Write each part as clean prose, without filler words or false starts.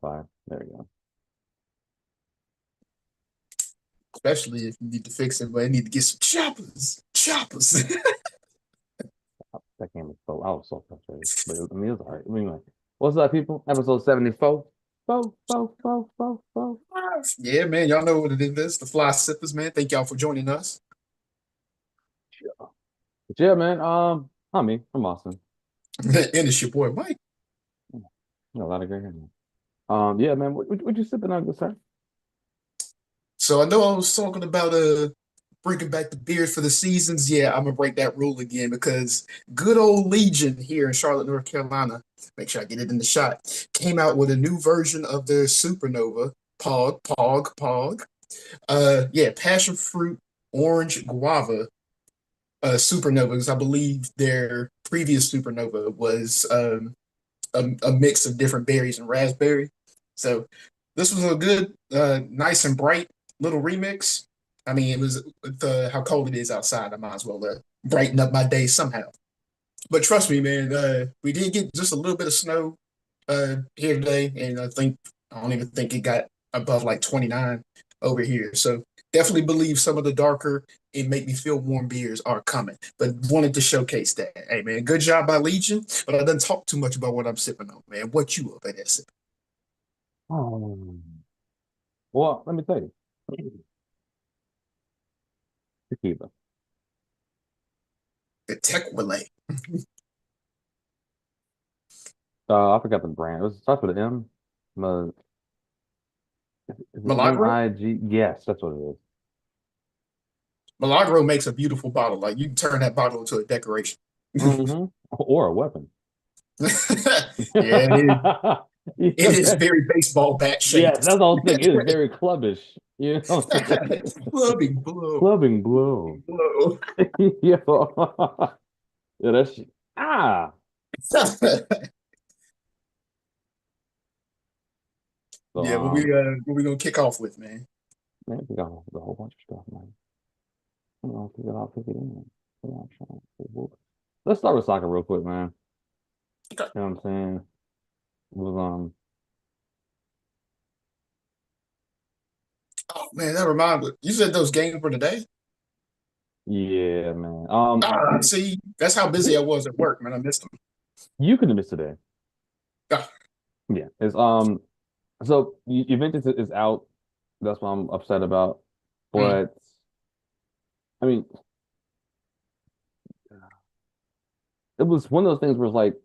5. There we go. Especially if you need to fix it, but I need to get some choppers. Choppers. That game was I was so frustrated. But I mean, it was all right. I mean, like, what's up, people? Episode 74. Four. Yeah, man. Y'all know what it is. The Fly Sippers, man. Thank y'all for joining us. But yeah, man. I'm me. I'm Austin. And it's your boy Mike. A lot of great hair, man. Yeah, man. What you sipping on, good sir? So I know I was talking about bringing back the beers for the seasons. Yeah, I'm gonna break that rule again because good old Legion here in Charlotte, North Carolina. Make sure I get it in the shot. Came out with a new version of their Supernova. Pog. Yeah, passion fruit, orange, guava. Supernova, because I believe their previous Supernova was a mix of different berries and raspberry. So this was a good, nice and bright little remix. I mean, it was with how cold it is outside. I might as well brighten up my day somehow. But trust me, man, we did get just a little bit of snow here today, and I don't even think it got above like 29 over here. So definitely believe some of the darker and make me feel warm beers are coming. But wanted to showcase that. Hey man, good job by Legion. But I didn't talk too much about what I'm sipping on, man. What you up at that sipping? Oh, well, let me tell you. Tequila. The Tech Relay. I forgot the brand. It starts with an M. Ma- is it Milagro? MIG? Yes, that's what it is. Milagro makes a beautiful bottle. Like you can turn that bottle into a decoration. Mm-hmm. Or a weapon. Yeah, it is. It is Yeah, very baseball bat yes, shaped. that's the whole thing. It is very clubbish. You know, Clubbing blow. clubbing blow. Blow. Yeah, yeah, that's ah. So Yeah, what we gonna kick off with, man? man, we got a whole bunch of stuff, man. Pick it in. Let's start with soccer real quick, man. Okay. You know what I'm saying? It was Oh man, that reminds me. You said those games were today? yeah, man. See, that's how busy I was at work, man. I missed them. You could have missed today. Ah, Yeah, it's so Juventus is out. That's what I'm upset about. mm, But I mean, it was one of those things where it's like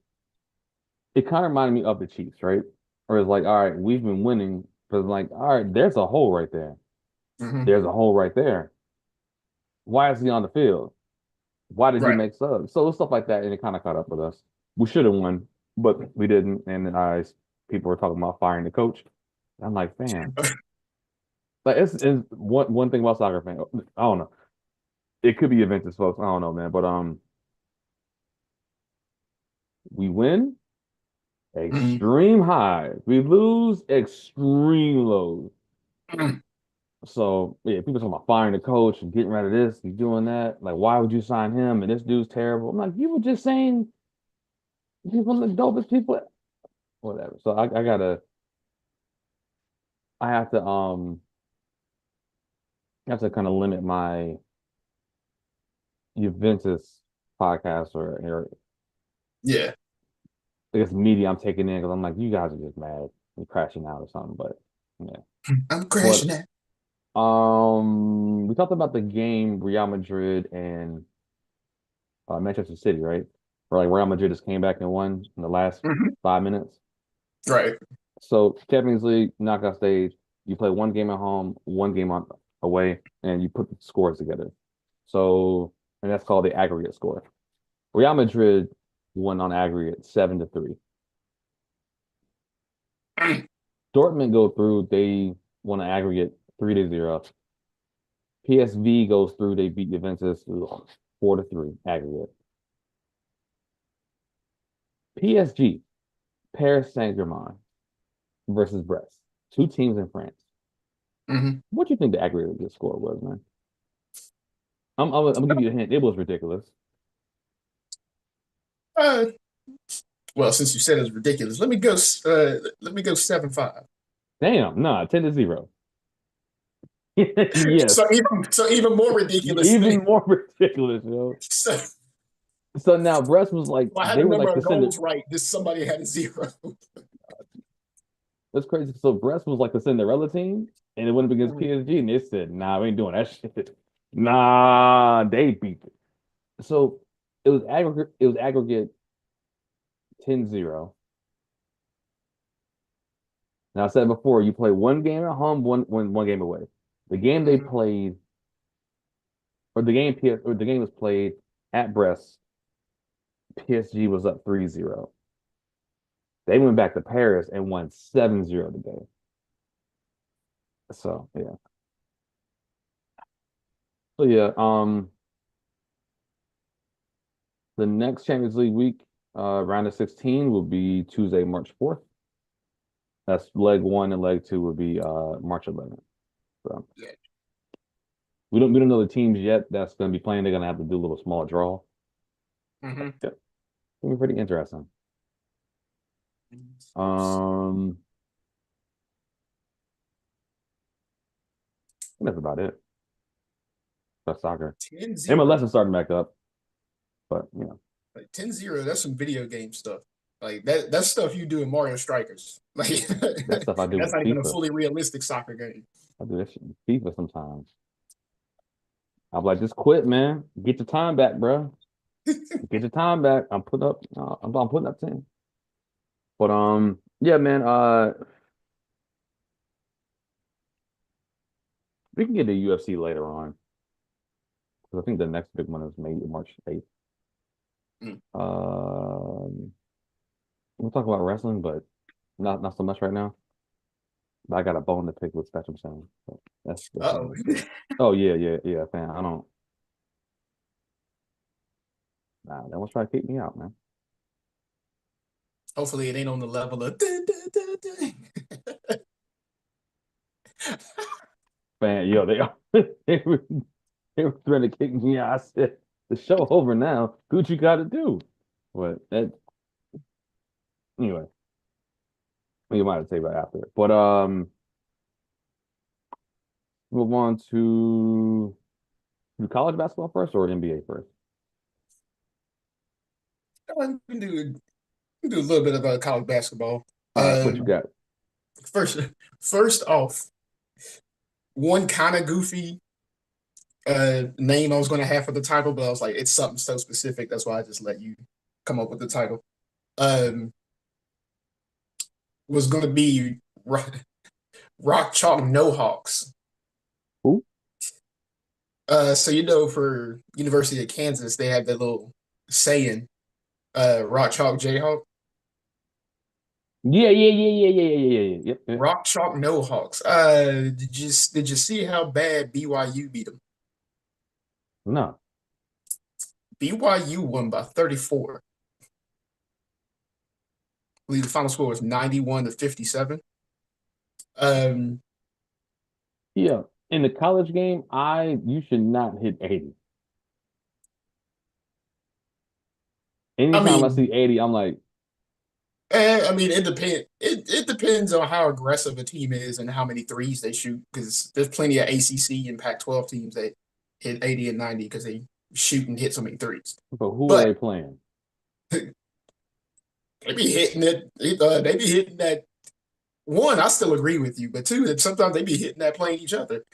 it kind of reminded me of the Chiefs, right? Where it's like, all right, we've been winning, but it's like, all right, there's a hole right there. hmm. There's a hole right there. Why is he on the field? Why did he Right. make subs? So stuff like that, and it kind of caught up with us. We should have won, but we didn't. And people were talking about firing the coach. I'm like, fam, like it's one thing about soccer fan. I don't know. It could be Juventus, folks. I don't know, man. But we win Mhm. extreme highs. We lose extreme lows. Mm. So yeah, people talking about firing the coach and getting rid of this and doing that. Like, why would you sign him? And this dude's terrible. I'm like, you were just saying he's one of the dopest people. Whatever. So I have to kind of limit my Juventus podcast or Yeah, I guess media I'm taking in because I'm like, you guys are just mad and crashing out or something. But yeah. I'm But crashing that. we talked about the game Real Madrid and Manchester City, right? Where like Real Madrid just came back and won in the last Mhm. 5 minutes. Right. So Champions League knockout stage, you play one game at home, one game on away, and you put the scores together. So and that's called the aggregate score. Real Madrid won on aggregate 7-3. Mm. Dortmund go through, they won an aggregate 3-0. PSV goes through, they beat Juventus 4-3 aggregate. PSG, Paris Saint-Germain versus Brest. Two teams in France. Mhm. What do you think the aggregate score was, man? I'm gonna give you a hint. It was ridiculous. Uh, well, since you said it's ridiculous, let me go. Let me go 7-5. Damn, nah, 10-0. Yes, So even more ridiculous even thing. more ridiculous, yo. So, So now Brest was like, I had they the were number like the of sender. goals right. This somebody had a zero. That's crazy. So Brest was like the Cinderella team, and it went up against Mhm. PSG, and they said, "Nah, we ain't doing that shit." Nah, they beat it. So it was aggregate 10-0. Now I said before, you play one game at home, one game away. The game they Mhm. played, or the game was played at Brest. PSG was up 3-0. They went back to Paris and won 7-0 today. So yeah. So yeah, the next Champions League week, round of 16 will be Tuesday, March 4th. That's leg one, and leg two will be March 11th. So Yeah. we don't know the teams yet that's gonna be playing. They're gonna have to do a little small draw. Mhm. Yeah, it'll be pretty interesting. Um, that's about it. That's soccer. 10-0. MLS is starting back up, but Like 10-0, that's some video game stuff. Like that's stuff you do in Mario Strikers. Like that's stuff I and do that's with not even a FIFA. fully realistic soccer game. I do that shit with FIFA sometimes. I'm like, just quit, man. Get your time back, bro. Get your time back. I'm putting up 10. But yeah, man. We can get to UFC later on because I think the next big one is May March 8th. Mm. We'll talk about wrestling, but not so much right now. But I got a bone to pick with Spectrum Sound. So that's Uh-oh. another story. Oh yeah, fam. I don't. Nah, they almost try to kick me out, man. Hopefully it ain't on the level of Man, yo, they are. they were, they were trying to kick me out. I said, the show over now. Do what you got to do. But anyway, we might have to say right after it. But move on to do college basketball first or NBA first? We can do a little bit about college basketball. All right, what you Um, got? first, first off, one kind of goofy name I was going to have for the title, but I was like, it's something so specific. That's why I just let you come up with the title. Um, was going to be Rock Chalk No Hawks. Who? So for University of Kansas, they have that little saying, Rock Chalk Jayhawk. Yeah. Yep. Rock Chalk No Hawks. Did you see how bad BYU beat them? No. BYU won by 34. I believe the final score was 91-57. Um, Yeah. In the college game, you should not hit 80. I Anytime I mean, see 80, I'm like, it depends. It depends on how aggressive a team is and how many threes they shoot. Because there's plenty of ACC and Pac-12 teams that hit 80 and 90 because they shoot and hit so many threes. but who are But they playing? they be hitting it. They be hitting that. One, I still agree with you, but two, that sometimes they be hitting that playing each other.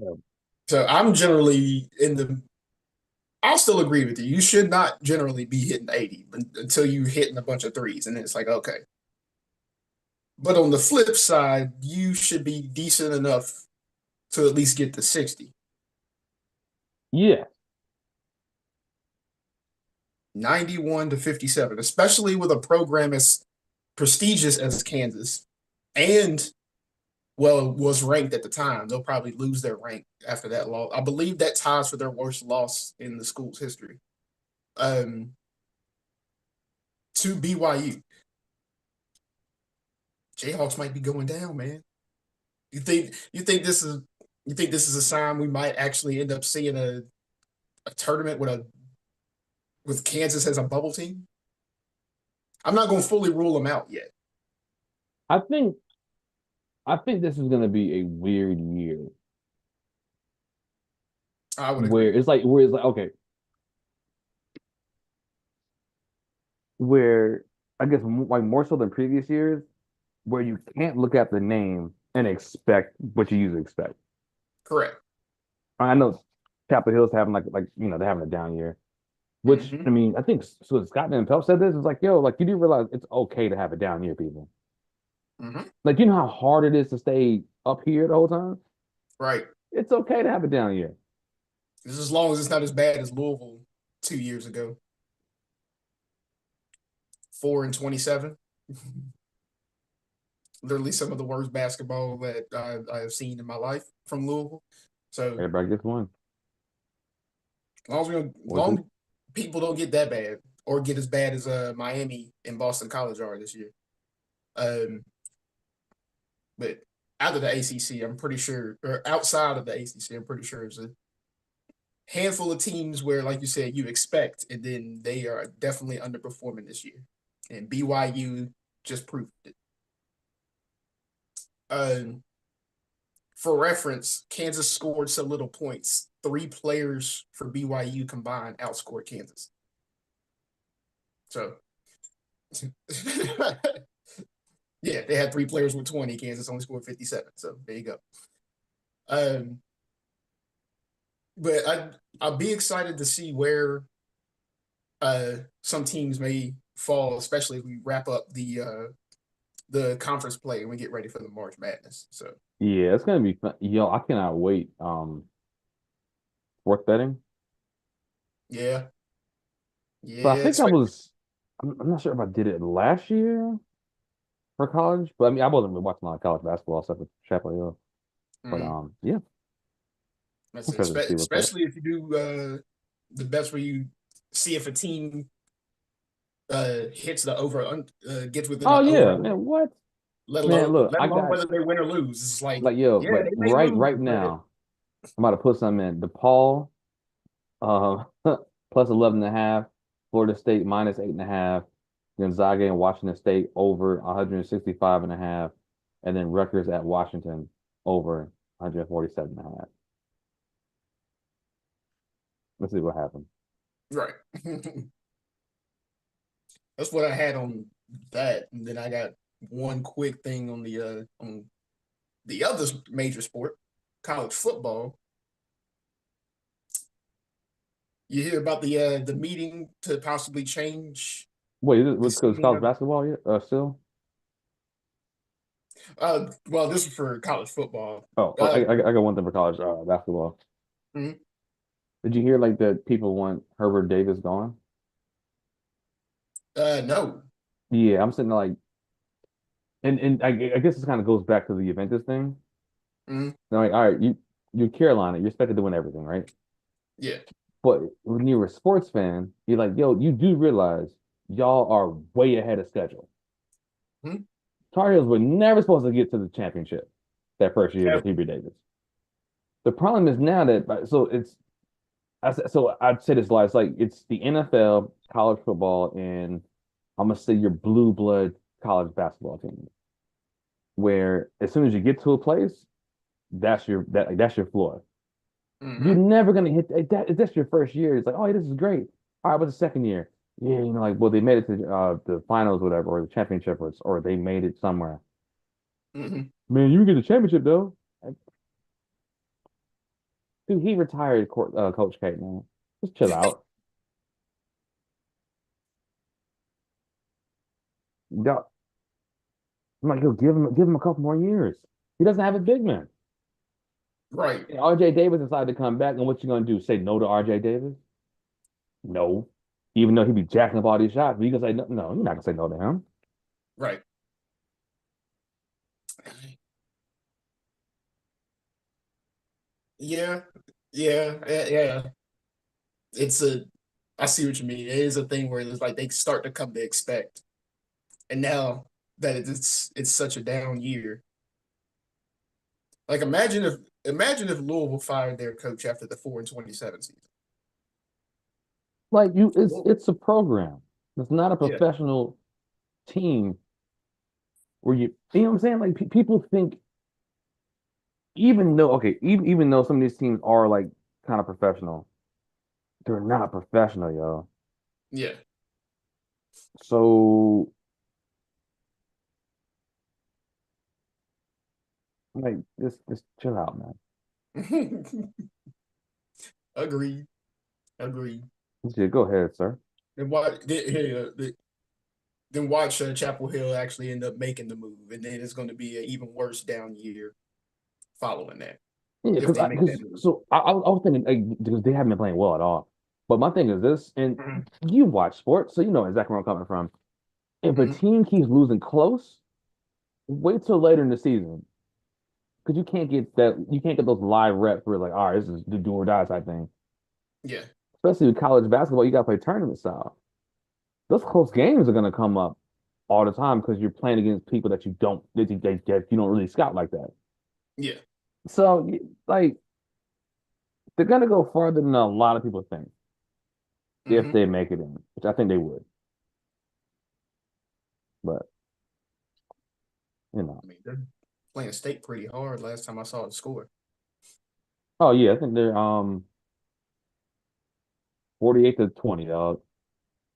Yeah. So I'm generally in the. I'll still agree with you. You should not generally be hitting 80 until you hitting a bunch of threes, and it's like okay. But on the flip side, you should be decent enough to at least get to 60. Yeah. 91-57, especially with a program as prestigious as Kansas and well, was ranked at the time. They'll probably lose their rank after that loss. I believe that ties for their worst loss in the school's history. Um, to BYU, Jayhawks might be going down, man. You think this is a sign we might actually end up seeing a tournament with Kansas as a bubble team? I'm not going to fully rule them out yet. I think I think this is gonna be a weird year I would agree. where it's like okay, where I guess like more so than previous years, where you can't look at the name and expect what you usually expect. Correct. I know Chapel Hill's having they're having a down year, which Hmm. I mean I think so. Scott Van Pelt said this. It's like yo, like you do realize it's okay to have a down year, people. Hmm. Like you know how hard it is to stay up here the whole time. Right. It's okay to have a down year. Just as long as it's not as bad as Louisville 2 years ago. 4-27. Literally some of the worst basketball that I have seen in my life from Louisville. So Everybody gets one. as Or long two. as people don't get that bad or get as bad as Miami and Boston College are this year. Um, but out of the ACC, I'm pretty sure, or outside of the ACC, I'm pretty sure it's a handful of teams where, like you said, you expect, and then they are definitely underperforming this year. And BYU just proved it. Um, for reference, Kansas scored so little points. 3 players for BYU combined outscored Kansas. So, yeah, they had 3 players with 20. Kansas only scored 57. So there you go. Um, but I'll be excited to see where some teams may fall, especially if we wrap up the conference play and we get ready for the March Madness. So Yeah, it's gonna be fun. Yo, I cannot wait. Sports betting. yeah, So I yeah, think I'm not sure if I did it last year for college, but I mean I wasn't really watching a lot of college basketball stuff with Chapel Hill. But mm, yeah, I'm interested to see what's up. especially if you do the best where you see if a team hits the gets within Oh an over yeah, under, man, what? Man, look, let I alone got whether they win or lose. It's like, like yo, yeah, like they may right lose, but now, I'm about to put something in. DePaul, uh plus 11 and a half, Florida State minus 8.5, Gonzaga and Washington State over 165 and a half, and then Rutgers at Washington over 147 and a half. Let's see what happens. right. That's what I had on that, and then I got one quick thing on the other major sport, college football. You hear about the meeting to possibly change Wait, the what's because seating college of basketball yet? Still? well, this is for college football. Oh, Uh, I got one thing for college basketball. mhm. Did you hear like that people want Herbert Davis gone? No. Yeah, I'm sitting there like, and I guess this kind of goes back to the Juventus thing. Mhm. They're like, all right, you're Carolina, you're expected to win everything, right? Yeah. But when you're a sports fan, you're like, yo, you do realize y'all are way ahead of schedule. Mhm. Tar Heels were never supposed to get to the championship that first year with Ever. Hubert Davis. The problem is now that so I'd say this a lot. It's like it's the NFL, college football, and I'm gonna say your blue blood college basketball team, where as soon as you get to a place, that's your floor. You're Hmm. never gonna hit that. If that's your first year, it's like, oh, this is great. All right, what's the second year? Yeah, like, well, they made it to the finals, whatever, or the championship, or they made it somewhere. Hmm. Man, you get the championship though. Like, dude, he retired, Coach K, man. Just chill out. Yeah, I'm like, yo, give him a couple more years. He doesn't have a big man. Right. And RJ Davis decided to come back, and what you gonna do? Say no to RJ Davis? No. Even though he'd be jacking up all these shots, but you can say no, no, you're not gonna say no to him. Right. Yeah. Yeah. Yeah. Yeah. It's a. I see what you mean. It is a thing where it's like they start to come to expect, and now that it's such a down year. Like imagine if Louisville fired their coach after the 4-27 season. Like you, Well, it's a program. It's not a yeah. professional team where you know what I'm saying? Like people think. even though some of these teams are like kind of professional, they're not professional, yo. Yeah. So like, just chill out, man. Agreed. Agreed. Yeah, go ahead, sir. And what? Then watch Chapel Hill actually end up making the move, and then it's going to be an even worse down year following that Yeah, if because they make that move. I was thinking like, because they haven't been playing well at all. But my thing is this, and Mhm, you watch sports, so you know exactly where I'm coming from. If a mhm. team keeps losing close, wait till later in the season because you can't get those live reps where like, all right, this is the do or die type thing. Yeah, Especially with college basketball, you got to play tournament style. Those close games are going to come up all the time because you're playing against people that you don't really scout like that. yeah. So like they're going to go farther than a lot of people think if Hmm. they make it in, which I think they would. But you know, I mean, they're playing state pretty hard. Last time I saw the score. oh yeah, I think they're 48-20, dog.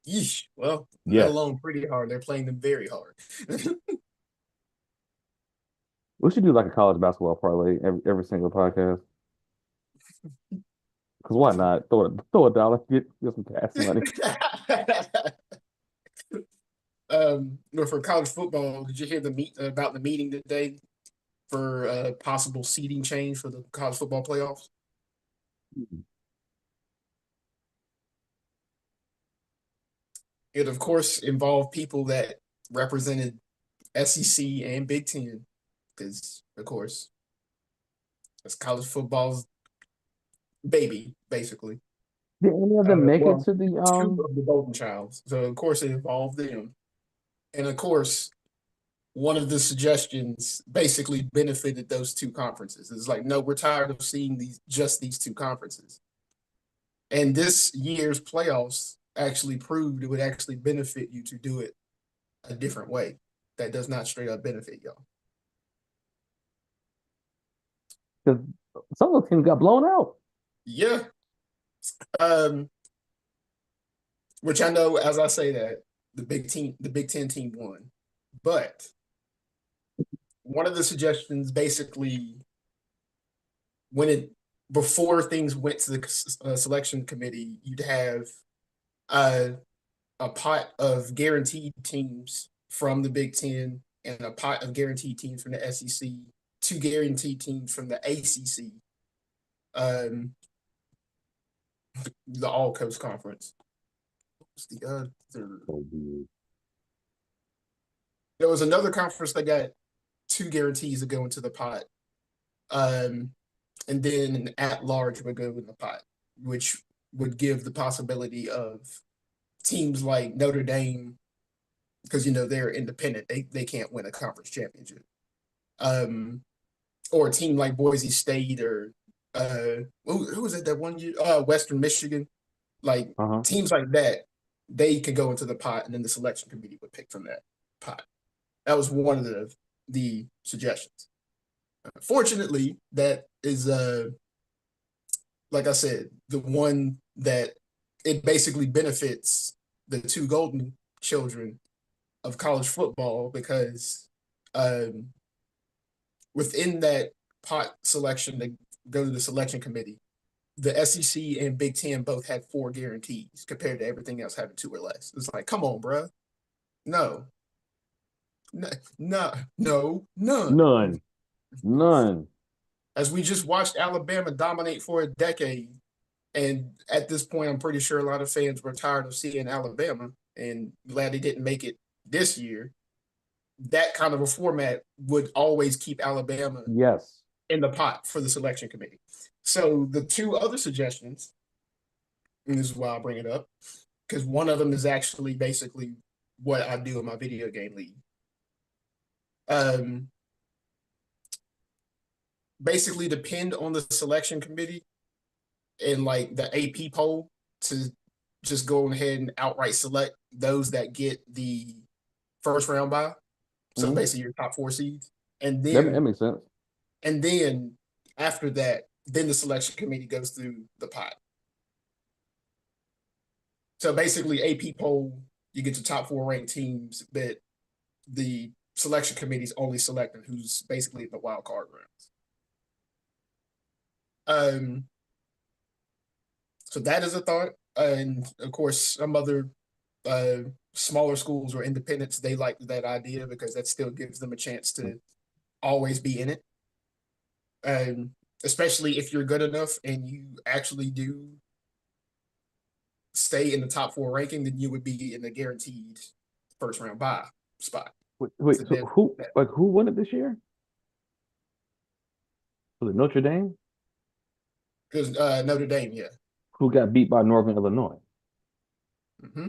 Yeesh. Well, let Yes, alone pretty hard. They're playing them very hard. we should do like a college basketball parlay every single podcast. Because why not throw a dollar, get some cash money. For college football, did you hear about the meeting today for possible seating change for the college football playoffs? It of course involved people that represented SEC and Big Ten, because of course it's college football's baby, basically. Did any of them make it Well, to the two of the Golden Childs, so of course it involved them, and of course one of the suggestions basically benefited those two conferences. It's like, no, we're tired of seeing these two conferences. And this year's playoffs actually proved it would actually benefit you to do it a different way that does not straight up benefit y'all. because some of the teams got blown out. Yeah. Um, which I know as I say that the Big Ten team won. But one of the suggestions basically when it before things went to the selection committee, you'd have uh, a pot of guaranteed teams from the Big Ten and a pot of guaranteed teams from the SEC, two guaranteed teams from the ACC, um, the All Coast Conference. What's the other? Oh, dude. There was another conference that got two guarantees to go into the pot, um, and then an at large would go in the pot, which would give the possibility of teams like Notre Dame, because they're independent, they can't win a conference championship. Or a team like Boise State or who was it that one year? Western Michigan. Like Uh-huh. teams like that, they could go into the pot, and then the selection committee would pick from that pot. That was one of the suggestions. Fortunately, that is like I said, the one that it basically benefits the two golden children of college football because um, within that pot selection to go to the selection committee, the SEC and Big Ten both had four guarantees compared to everything else having two or less. It's like, come on, bro. No, no, no, no, none. None. None. As we just watched Alabama dominate for a decade, and at this point, I'm pretty sure a lot of fans were tired of seeing Alabama and glad they didn't make it this year. That kind of a format would always keep Alabama Yes. in the pot for the selection committee. So the two other suggestions, and this is why I bring it up, because one of them is actually basically what I do in my video game league. Um, Basically depend on the selection committee and like the AP poll to just go ahead and outright select those that get the first round bye. So Mhm. basically your top four seeds. And That then makes sense. and then After that, then the selection committee goes through the pot. So basically, AP poll, you get the top 4 ranked teams, but the selection committee's only selecting who's basically in the wild card rounds. So that is a thought. And of course, some other smaller schools or independents, they like that idea because that still gives them a chance to always be in it. Especially if you're good enough and you actually do stay in the top 4 ranking, then you would be in a guaranteed first round bye spot. Wait, so who won it this year? Was it Notre Dame? Because Notre Dame, yeah. Who got beat by Northern Illinois? Mm-hmm.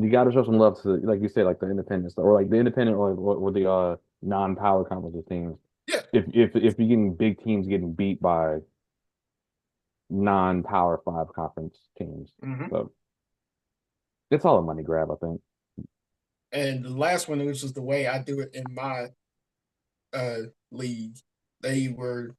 You got to show some love to, like you say, like the independents or like the independent or the non-power conference teams. Yeah. If you're getting big teams getting beat by non-power 5 conference teams, so it's all a money grab, I think. And the last one, which is the way I do it in my league, they were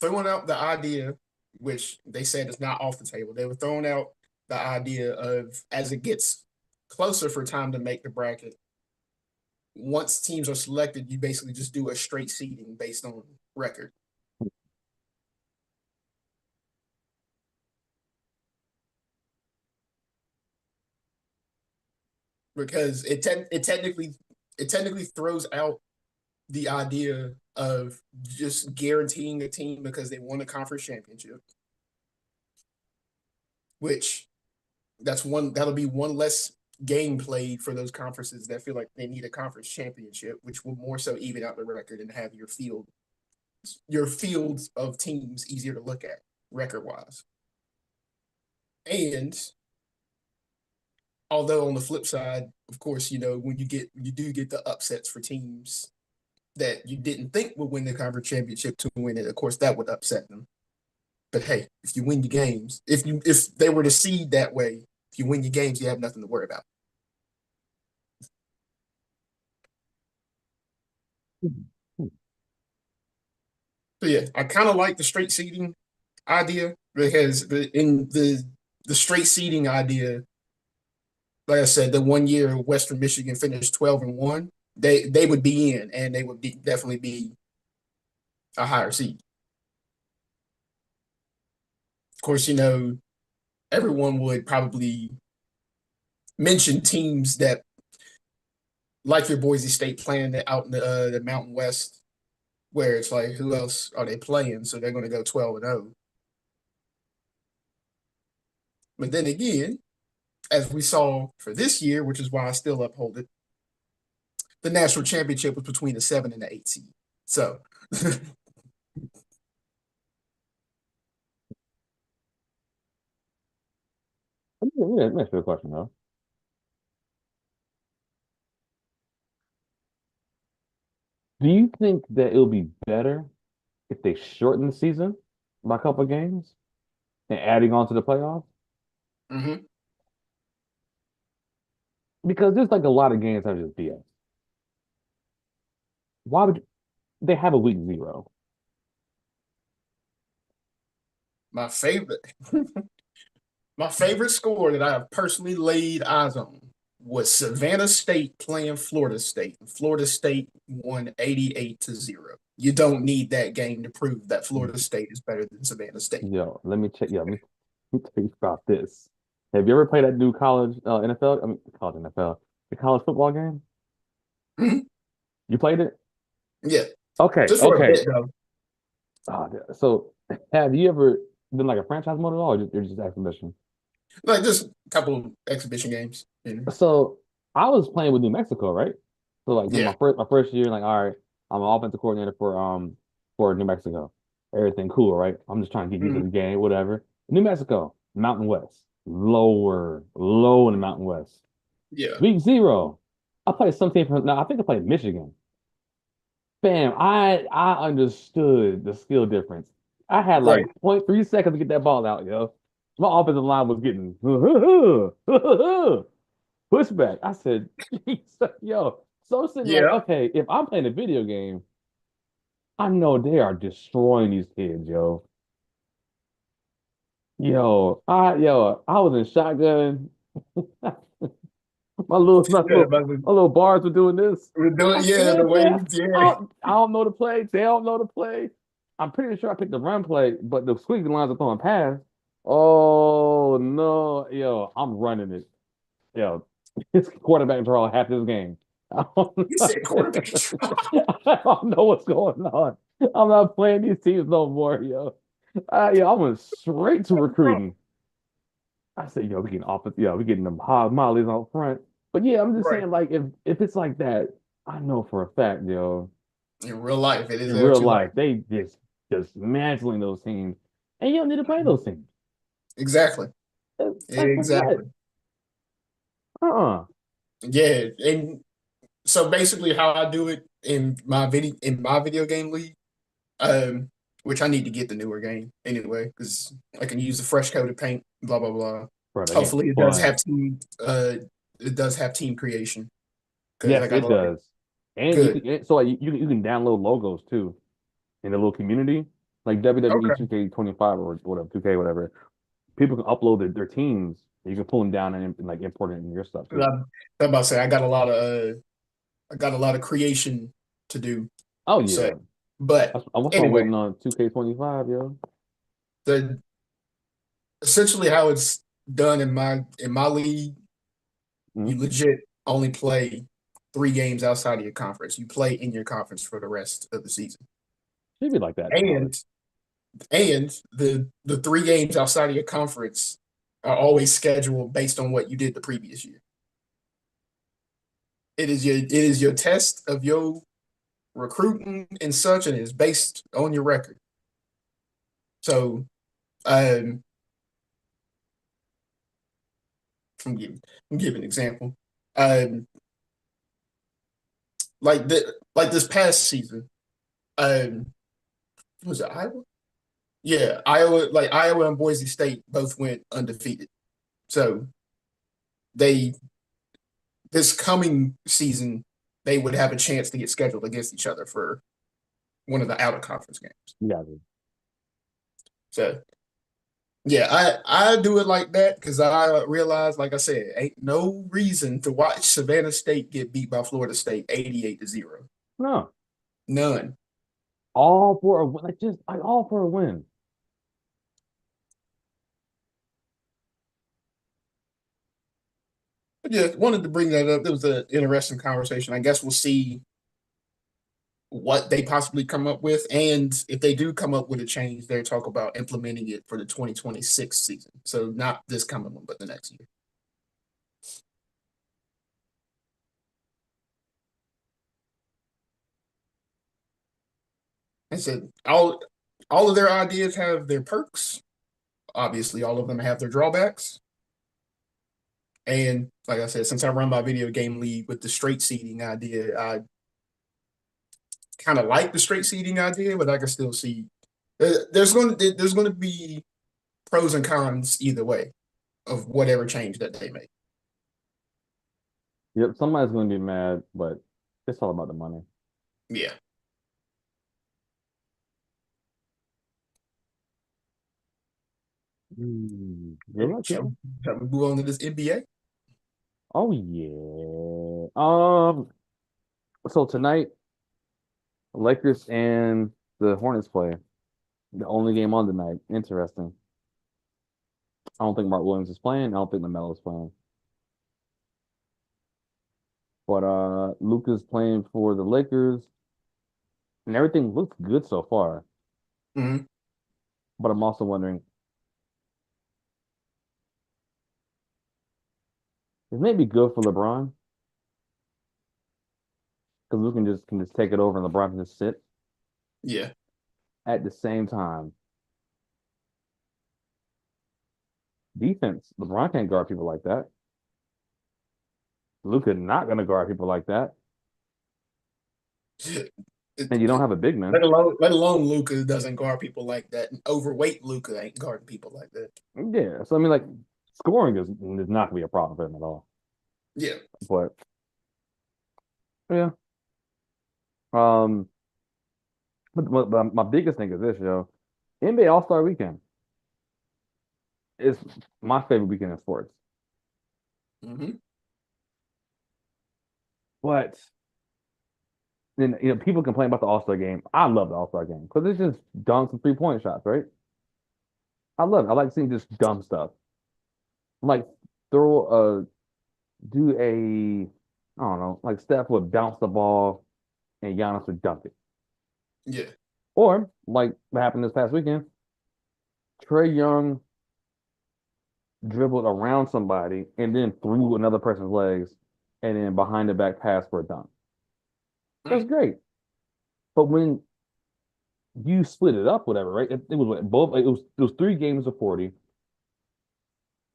throwing out the idea, which they said is not off the table. They were throwing out the idea of, as it gets closer for time to make the bracket, once teams are selected, you basically just do a straight seeding based on record. Because it technically throws out the idea of just guaranteeing a team because they won a conference championship, which that'll be one less game played for those conferences that feel like they need a conference championship, which will more so even out the record and have your fields of teams easier to look at record wise. And although on the flip side, of course, when you do get the upsets for teams that you didn't think would win the conference championship to win it, of course, that would upset them. But hey, if you win your games, if they were to seed that way, if you win your games, you have nothing to worry about. So yeah, I kind of like the straight seeding idea because in the straight seeding idea, like I said, the 1 year Western Michigan finished 12-1, they would be in, and they would definitely be a higher seed. Of course, everyone would probably mention teams that, like your Boise State, playing out in the Mountain West, where it's like, who else are they playing? So they're going to go 12-0. But then again, as we saw for this year, which is why I still uphold it, the national championship was between the 7 and the 8 seed. So Yeah, that's a good question though. Do you think that it'll be better if they shorten the season by a couple of games and adding on to the playoffs? Because there's like a lot of games that are just BS. Why would they have a week 0? My favorite score that I have personally laid eyes on was Savannah State playing Florida State. Florida State won 88-0. You don't need that game to prove that Florida State is better than Savannah State. Yo, let me check. Yo, let me tell you about this. Have you ever played that new college NFL? I mean, college NFL, the college football game. You played it? Yeah. Okay. Just for okay. a bit, though. So, have you ever been like a franchise mode at all, or just exhibition? Like just a couple exhibition games. So, I was playing with New Mexico, right? So, like, Yeah. my first year, like, all right, I'm an offensive coordinator for New Mexico. Everything cool, right? I'm just trying to get used to the game, whatever. New Mexico, Mountain West, low in the Mountain West. Yeah. Week 0, I played some team from now. I think I played Michigan. Bam! I understood the skill difference. I had like 0.3 seconds to get that ball out, yo. My offensive line was getting pushback. I said, Jesus, yo. So I'm sitting like, okay, if I'm playing a video game, I know they are destroying these kids, yo. I was in shotgun. Yeah, but My little bars were doing this. we're doing I yeah the said, way man, yeah I don't know the play. They don't know the play. I'm pretty sure I picked the run play, but the squeaky lines are throwing pass. Oh no, yo, I'm running it. Yo, his quarterback draw half this game. I don't, you said quarterback. I don't know what's going on. I'm not playing these teams no more, yo. I went straight to recruiting. I said, yo, we getting offense, we getting them hog mollies out front. But yeah, I'm just Right. saying, like, if it's like that, I know for a fact, yo, In real life, it is in real actually like life, they just dismantling those teams, and you don't need to play those teams. exactly, Like for what? exactly. Uh-uh. Yeah, and so basically, how I do it in my video game league, um, which I need to get the newer game anyway because I can use the fresh coat of paint. Blah blah blah. Bro, that game's Hopefully, fun. it does have team creation because I Yes, got a it lot does. And you good. can so like, you can download logos too in the little community, like WWE Okay, 2K25 or whatever, 2K, whatever. People can upload their teams. And you can pull them down and like import it in your stuff 'Cause too. I'm about to say I got a lot of creation to do. Oh So, yeah. but I'm gonna start anyway, waiting on 2K25, yo. the essentially how it's done in my league, Mhm. you legit only play 3 games outside of your conference. You play in your conference for the rest of the season. Should be like that, to be honest. And the 3 games outside of your conference are always scheduled based on what you did the previous year. It is your test of your recruiting and such, and it's based on your record. So um I'm giving I'm giving an example. Um like this past season, was it Iowa? Yeah, Iowa and Boise State both went undefeated. So they this coming season they would have a chance to get scheduled against each other for one of the out of conference games. Yeah. So yeah, I do it like that because I realize, like I said, ain't no reason to watch Savannah State get beat by Florida State 88-0. No. None. All for a win. Like just like all for a win. But yeah, wanted to bring that up. It was an interesting conversation. I guess we'll see what they possibly come up with. And if they do come up with a change, they'll talk about implementing it for the 2026 season. So not this coming one, but the next year. I said all of their ideas have their perks. Obviously, all of them have their drawbacks. And like I said, since I run my video game league with the straight seeding idea, I kind of like the straight seeding idea, but I can still see there's going to be pros and cons either way of whatever change that they make. Yep, somebody's gonna be mad, but it's all about the money. Yeah. Good luck, Shall, yo. shall we move on to this NBA? Oh yeah. So tonight, Lakers and the Hornets play. The only game on tonight. Interesting. I don't think Mark Williams is playing. I don't think LaMelo is playing. But Luka's playing for the Lakers, and everything looks good so far. Mm-hmm. But I'm also wondering, it may be good for LeBron because Luka can just take it over and LeBron can just sit. Yeah. At the same time, defense, LeBron can't guard people like that. Luka not gonna guard people like that. And you don't have a big man. Let alone Luca doesn't guard people like that. And overweight Luca ain't guarding people like that. Yeah. So I mean, like, scoring is not gonna be a problem for him at all. Yeah. But yeah. Um, But my biggest thing is this, yo. NBA All Star Weekend is my favorite weekend in sports. Hmm. But then people complain about the All Star game. I love the All Star game because it's just dunks and 3-point shots, right? I love it. I like seeing just dumb stuff. Like throw a do a I don't know, like Steph would bounce the ball and Giannis would dunk it. Yeah. Or like what happened this past weekend, Trey Young dribbled around somebody and then through another person's legs and then behind the back pass for a dunk. That's Mm. great. But when you split it up, whatever, right? It was what, both. It was 3 games of 40.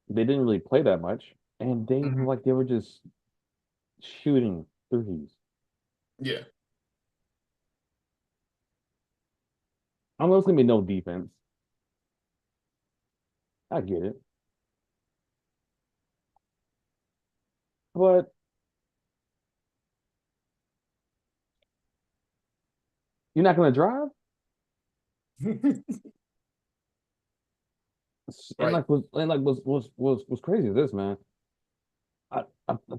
They didn't really play that much, and Hmm. they were just shooting threes. Yeah. I know it's gonna be no defense. I get it, but you're not gonna drive. And Right. was crazy is this, man. I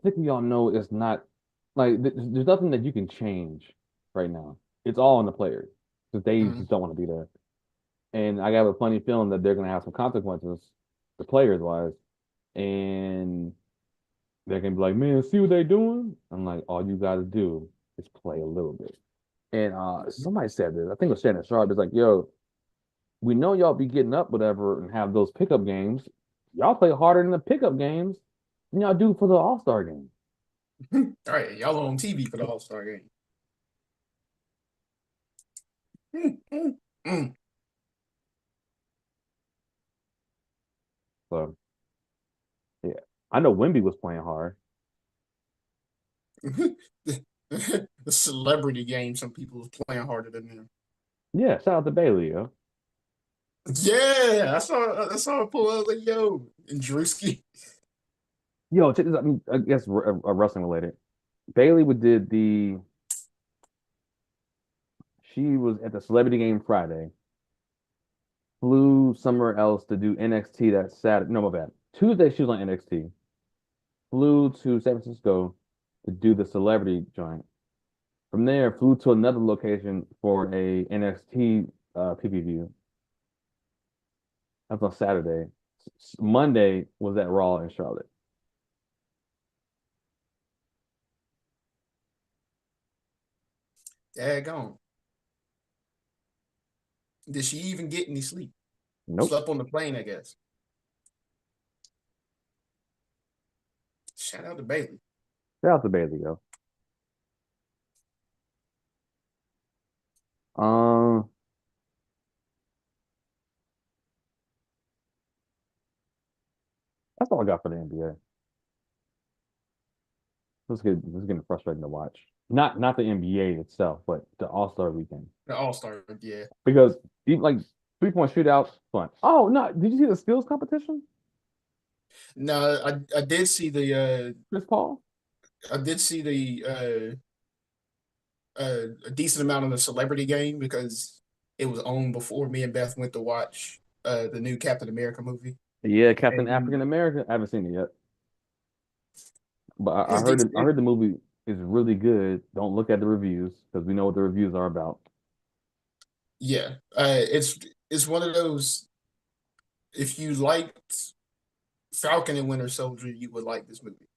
think we all know it's not like there's nothing that you can change right now. It's all on the players because they Hmm. just don't want to be there. And I got a funny feeling that they're gonna have some consequences, the players wise, and they're gonna be like, "Man, see what they doing?" I'm like, "All you got to do is play a little bit." And somebody said this. I think it was Shannon Sharp. It's like, "Yo, we know y'all be getting up, whatever, and have those pickup games. Y'all play harder in the pickup games than y'all do for the All Star game." All right. Y'all on TV for the All-Star game. Mm, mm, mm. So yeah, I know Wimby was playing hard. The celebrity game, some people was playing harder than them. Yeah, shout out to Bailey, yo. Yeah, I saw a pull. I was like, yo, and Drewski. Yo, check this out. I mean, I guess wrestling related. Bailey would did the. She was at the celebrity game Friday. Flew somewhere else to do NXT that Saturday. No, my bad. Tuesday she was on NXT. Flew to San Francisco to do the celebrity joint. From there, flew to another location for a NXT pay-per-view. That's on Saturday. Monday was at Raw in Charlotte. Daggone. Did she even get any sleep? Nope. Slept on the plane, I guess. Shout out to Bailey. Shout out to Bailey, yo. Um, that's all I got for the NBA. This is getting frustrating to watch. Not the NBA itself, but the All Star weekend The All-Star, yeah. because even like 3-point shootouts, fun. Oh no! Did you see the skills competition? No, I did see Chris Paul. I did see a decent amount of the celebrity game because it was on before me and Beth went to watch the new Captain America movie. Yeah, Captain And African American. I haven't seen it yet, but I it's heard it. I decent. heard the movie is really good. Don't look at the reviews because we know what the reviews are about. Yeah, it's one of those. If you liked Falcon and Winter Soldier, you would like this movie.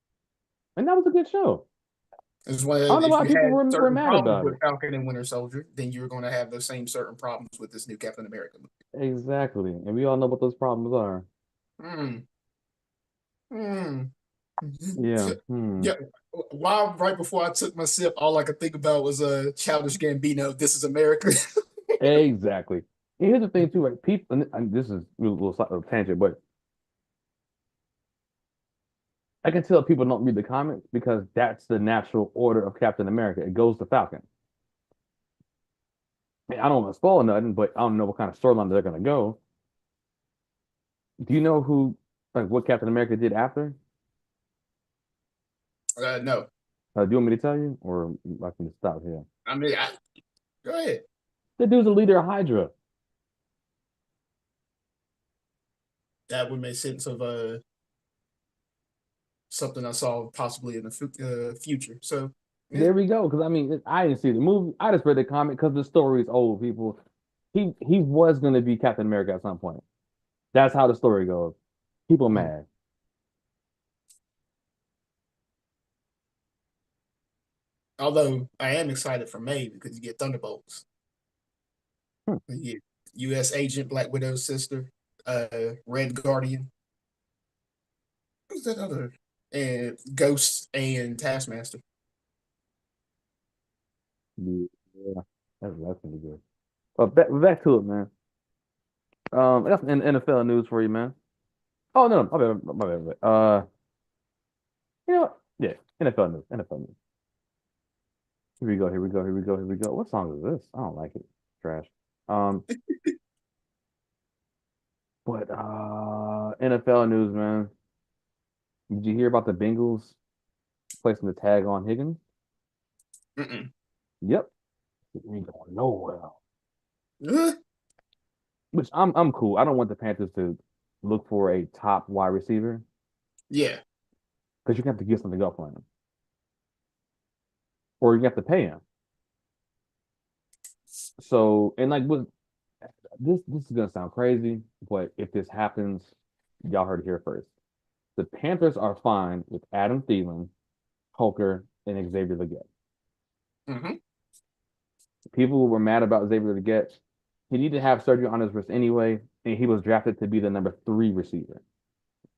And that was a good show. It's one I of, don't know if why you people had were certain mad problems about with it. Falcon and Winter Soldier, then you're going to have those same certain problems with this new Captain America Exactly, and we all know what those problems are. movie. Mm, Yeah. mm. Yeah. While right before I took my sip, all I could think about was Childish Gambino. This is America. Exactly. And here's the thing too, right? People, and this is a little tangent, but I can tell people don't read the comics because that's the natural order of Captain America. It goes to Falcon. And I don't want to spoil nothing, but I don't know what kind of storyline they're gonna go. Do you know who, like, what Captain America did after? No, Do you want me to tell you, or I can just stop here? I mean, go ahead. The dude's a leader of Hydra. That would make sense of something I saw possibly in the future. So yeah. There we go. Because I mean, I didn't see the movie. I just read the comic because the story is old. People, he was going to be Captain America at some point. That's how the story goes. People Mm. mad. Although I am excited for May because you get Thunderbolts. Hmm. You get U.S. Agent, Black Widow's sister, Red Guardian. Who's that other? And Ghost and Taskmaster. Yeah, that's gonna be good. But back to it, man. That's NFL news for you, man. Oh no, no, my bad. You know what? Yeah, NFL news, NFL news. Here we go, here we go, here we go, here we go. What song is this? I don't like it. Trash. Um, but NFL news, man. Did you hear about the Bengals placing the tag on Higgins? Mm-mm. Yep. It ain't going nowhere. Uh, Which I'm cool. I don't want the Panthers to look for a top wide receiver yeah. because you have to give something up for him, or you have to pay him. So and like with this is gonna sound crazy, but if this happens, y'all heard it here first. The Panthers are fine with Adam Thielen, Holker, and Xavier Legette. Mm-hmm. People were mad about Xavier Legette. He needed to have surgery on his wrist anyway, and he was drafted to be the number 3 receiver,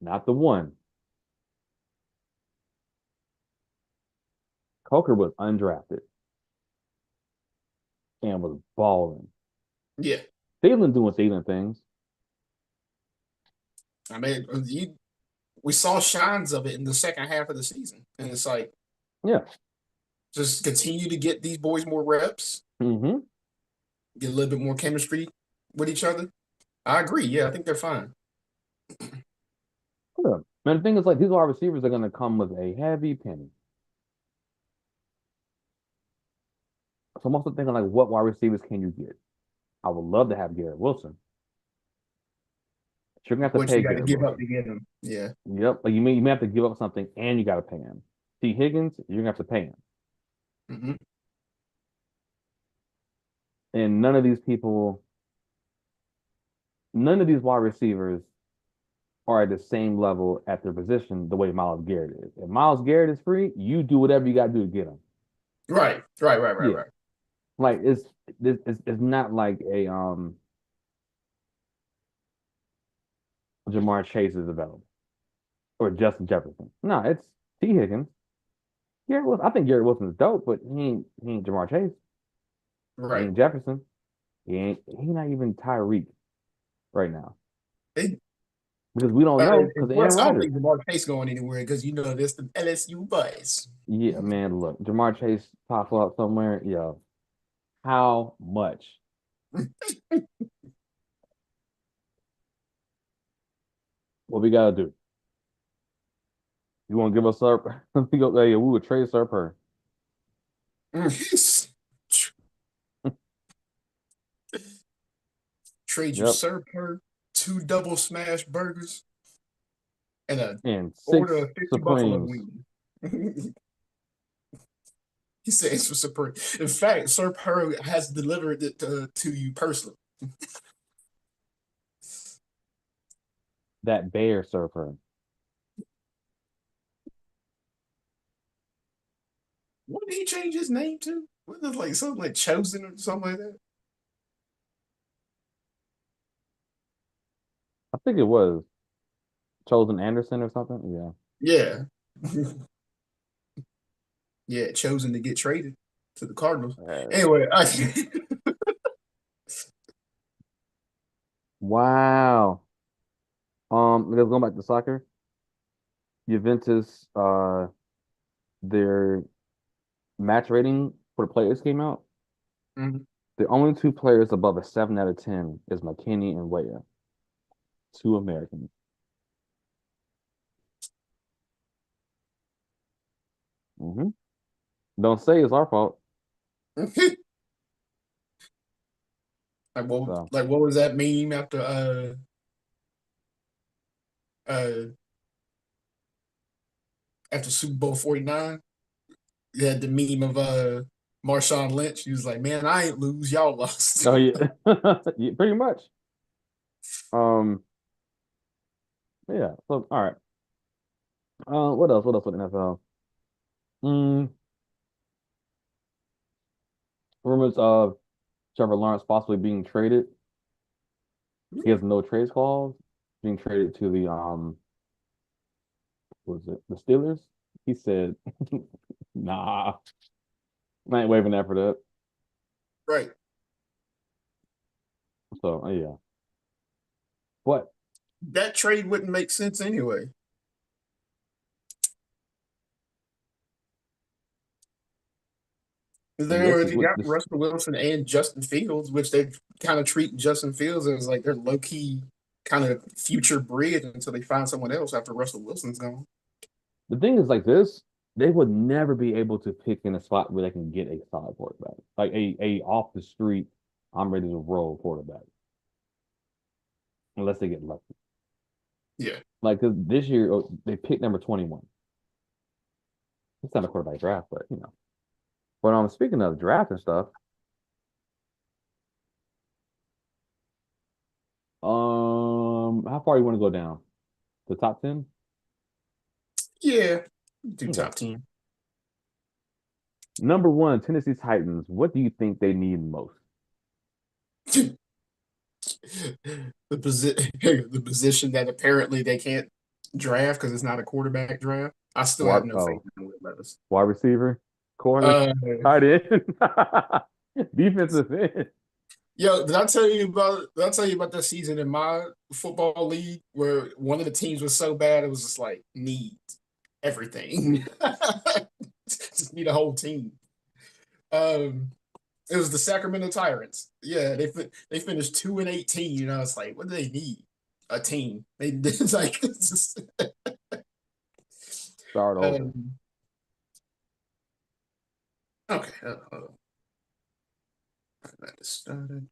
not the one. Holker was undrafted and was balling. Yeah. Thielen doing Thielen things. I mean, we saw shines of it in the second half of the season, and it's like Yeah. just continue to get these boys more reps, Mm-hmm. get a little bit more chemistry with each other. I agree. Yeah, I think they're fine. Yeah. Man, the thing is, like, these wide receivers are going to come with a heavy penny. So I'm also thinking, like, what wide receivers can you get? I would love to have Garrett Wilson. But you're going to have to What you pay got to Garrett give up Wilson. to get them. Yeah. Yep. Like, you may have to give up something and you got to pay him. T. Higgins, you're going to have to pay him. Mm-hmm. And none of these wide receivers are at the same level at their position the way Myles Garrett is. If Myles Garrett is free, you do whatever you got to do to get him. Right. Right. Right. Right. Yeah. Right. Like it's not like a Jamar Chase is available or Justin Jefferson. No, it's T. Higgins. Garrett Wilson. I think Garrett Wilson is dope, but he ain't Jamar Chase. He Right. ain't Jefferson. He not even Tyreek right now. They, Because we don't know and because of plus, Aaron I don't Rodgers. think Jamar Chase going anywhere because you know this the LSU boys. Yeah, man, look, Jamar Chase pop up somewhere. Yo, how much? What we gotta do? You want to give us up? We go. Hey, we would trade Serper. Trade you Yep, Serper, 2 double smash burgers, and a and order 6 of 50 buffalo Supremes. wings. He says for Serper. In fact, Serper has delivered it to you personally. That bear Serper. What did he change his name to? What is like something like Chosen or something like that? I think it was Chosen Anderson or something. Yeah. Yeah. Yeah, chosen to get traded to the Cardinals. Uh, Anyway, wow. Let's go back to soccer. Juventus, their match rating for the players came out. Mhm. The only 2 players above a 7 out of 10 is McKinney and Weah, 2 Americans. Hmm. Don't say it's our fault. So like what was that meme after uh after Super Bowl 49? You had the meme of Marshawn Lynch. He was like, "Man, I ain't lose, y'all lost." oh yeah, yeah, pretty much. Um, yeah. So all right. What else? What else with NFL? Mm, rumors of Trevor Lawrence possibly being traded. He has no trades clause, being traded to the what was it the Steelers? He said, "Nah, I ain't waving that for that." Right. So yeah, but That trade wouldn't make sense anyway. I They guess already with got this Russell Wilson and Justin Fields, which they kind of treat Justin Fields as like their low key kind of future bridge until they find someone else after Russell Wilson's gone. the thing is like this, they would never be able to pick in a spot where they can get a solid quarterback, like a off the street, I'm ready to roll quarterback, unless they get lucky. Yeah. Like 'cause this year they picked number 21. It's not a quarterback draft, but you know. But speaking of draft and stuff, how far you want to go down? The top 10? Yeah. Do Okay. top 10. Number one, Tennessee Titans. What do you think they need most? The position that apparently they can't draft because it's not a quarterback draft. I still Wide, have no faith oh, in Will Levis. wide receiver, corner, Uh, tight end, defensive end. Yo, did I tell you about that season in my football league where one of the teams was so bad it was just like need everything. Just need a whole team. Um, it was the Sacramento Tyrants. Yeah, they finished 2-18. You know, it's like, what do they need? A team. They it's like it's just, Start over. um, okay. That just started.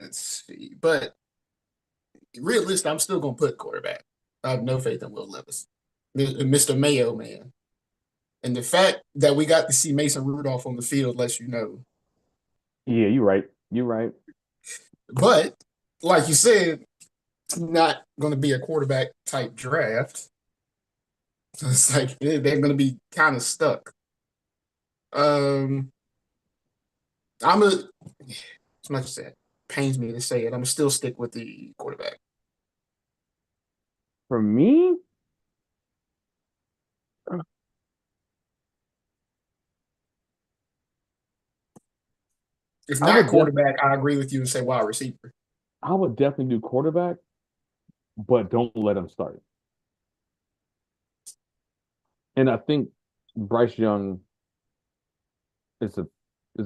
Let's see. But realistic, I'm still gonna put quarterback. I have no faith in Will Levis, Mr. Mayo man. And the fact that we got to see Mason Rudolph on the field lets you know. Yeah, you're right. You're right. But like you said, it's not going to be a quarterback type draft. So it's like they're going to be kind of stuck. Um, I'm a as much as that pains me to say it, I'm gonna still stick with the quarterback. For me, If I not would def quarterback, I agree with you and say wide receiver. I would definitely do quarterback, but don't let him start. And I think Bryce Young is a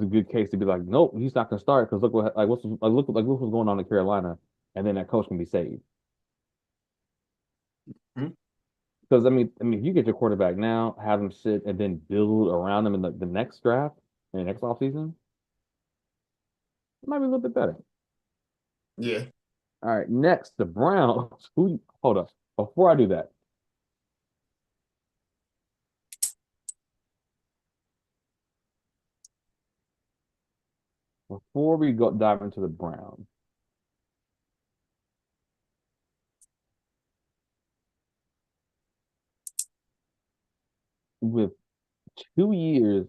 good case to be like, nope, he's not gonna start because look what like what's like look what's going on in Carolina, and then that coach can be saved. Hmm? Because if you get your quarterback now, have him sit and then build around him in the next draft, in the next offseason, it might be a little bit better. Yeah. All right, next the Browns. Who? Hold up. Before I do that, before we go dive into the Browns, with 2 years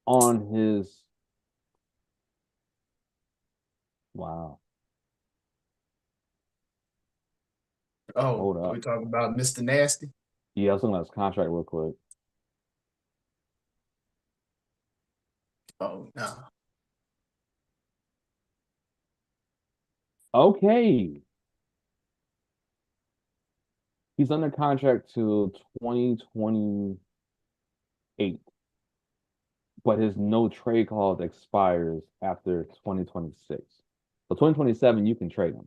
on his wow, Oh, hold are we up. talking about Mr. Nasty? Yeah, I was looking at his contract real quick. Oh no. Okay, he's under contract till 2028, but his no trade clause expires after 2026. So 2027, you can trade him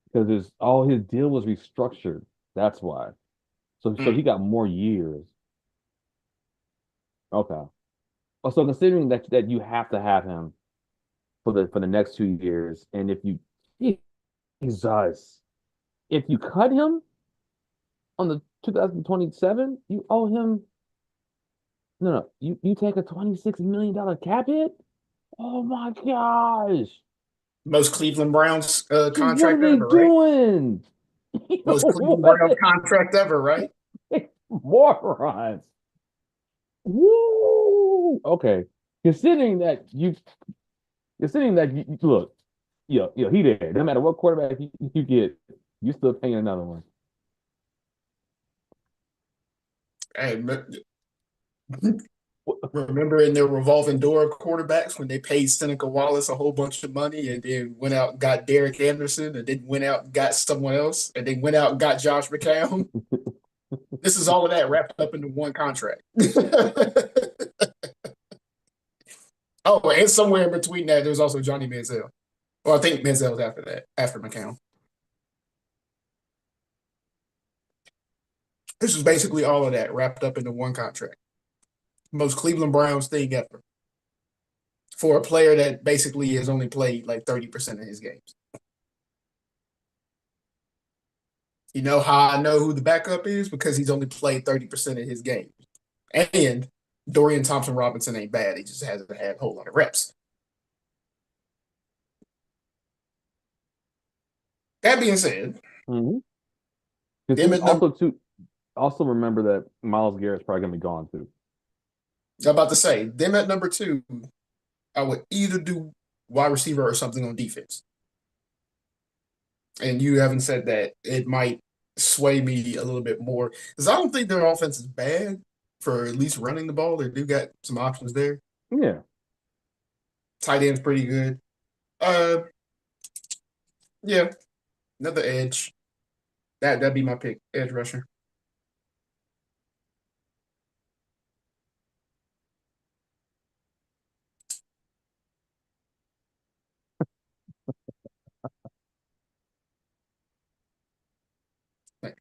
because his all his deal was restructured. That's why. So he Mm. got more years. Okay. Oh, so considering that you have to have him for the next 2 years, and if you Jesus, if you cut him on the 2027, you owe him no, you take a $26 million cap hit? Oh my gosh. Most Cleveland Browns What are contract they ever, right? doing? Most Cleveland What Browns contract ever, right? morons. Woo! Okay. Considering that look, he there. No matter what quarterback you get, you still paying another one. Hey, remember in their revolving door quarterbacks when they paid Seneca Wallace a whole bunch of money and then went out and got Derek Anderson and then went out and got someone else and then went out and got Josh McCown? This is all of that wrapped up into one contract. Oh, and somewhere in between that, there's also Johnny Manziel. Well, I think Manziel was after that, after McCown. This is basically all of that wrapped up into one contract. Most Cleveland Browns thing ever for a player that basically has only played like 30% of his games. You know how I know who the backup is? Because he's only played 30% of his games. And Dorian Thompson Robinson ain't bad. He just hasn't had a whole lot of reps. That being said, Mm-hmm. them at number, Also remember that Miles Garrett's probably gonna be gone too. I'm about to say, them at number 2, I would either do wide receiver or something on defense. And you haven't said that, it might sway me a little bit more because I don't think their offense is bad for at least running the ball. They do got some options there. Yeah. Tight end's pretty good. Uh, yeah, another edge. That'd be my pick, edge rusher.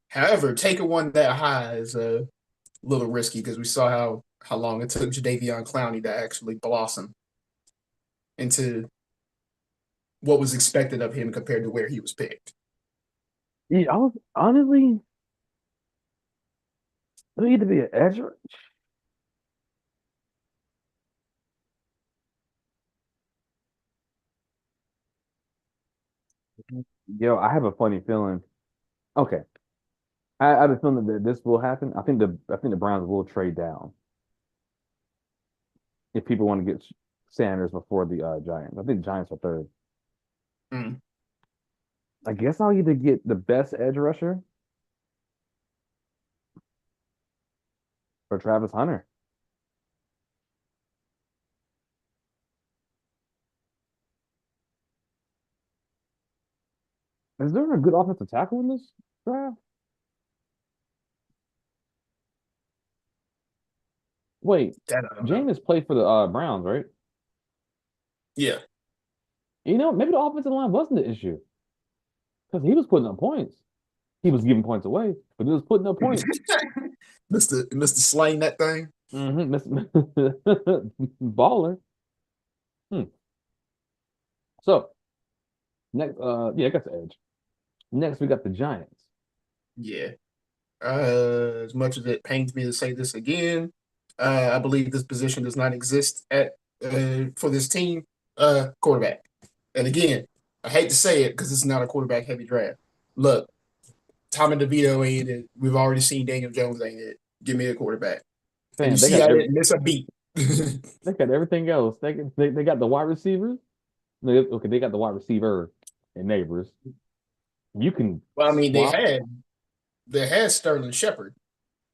However, taking one that high is a little risky because we saw how long it took Jadeveon Clowney to actually blossom into what was expected of him compared to where he was picked. Yeah, I was honestly I need to be an edge. Yo, I have a funny feeling. Okay. I have a feeling that this will happen. I think the Browns will trade down if people want to get Sanders before the Giants. I think Giants are third. Mm. I guess I'll either get the best edge rusher or Travis Hunter. Is there a good offensive tackle in this draft? Wait, That I don't know. Jameis played for the Browns, right? Yeah. Maybe the offensive line wasn't the issue because he was putting up points. He was giving points away, but he was putting up points. Mr. Slaying that thing. Baller. Hmm. So next, yeah, I got the edge. Next, we got the Giants. Yeah. As much as it pains me to say this again, I believe this position does not exist at for this team. Quarterback. And again, I hate to say it because it's not a quarterback heavy draft. Look, Tommy DeVito ain't it. We've already seen Daniel Jones ain't it. Give me a quarterback. And you Man, see I didn't miss a beat. they got everything else. They got the wide receivers. They got the wide receiver and neighbors. You can Well, I mean, swap. they had Sterling Shepard,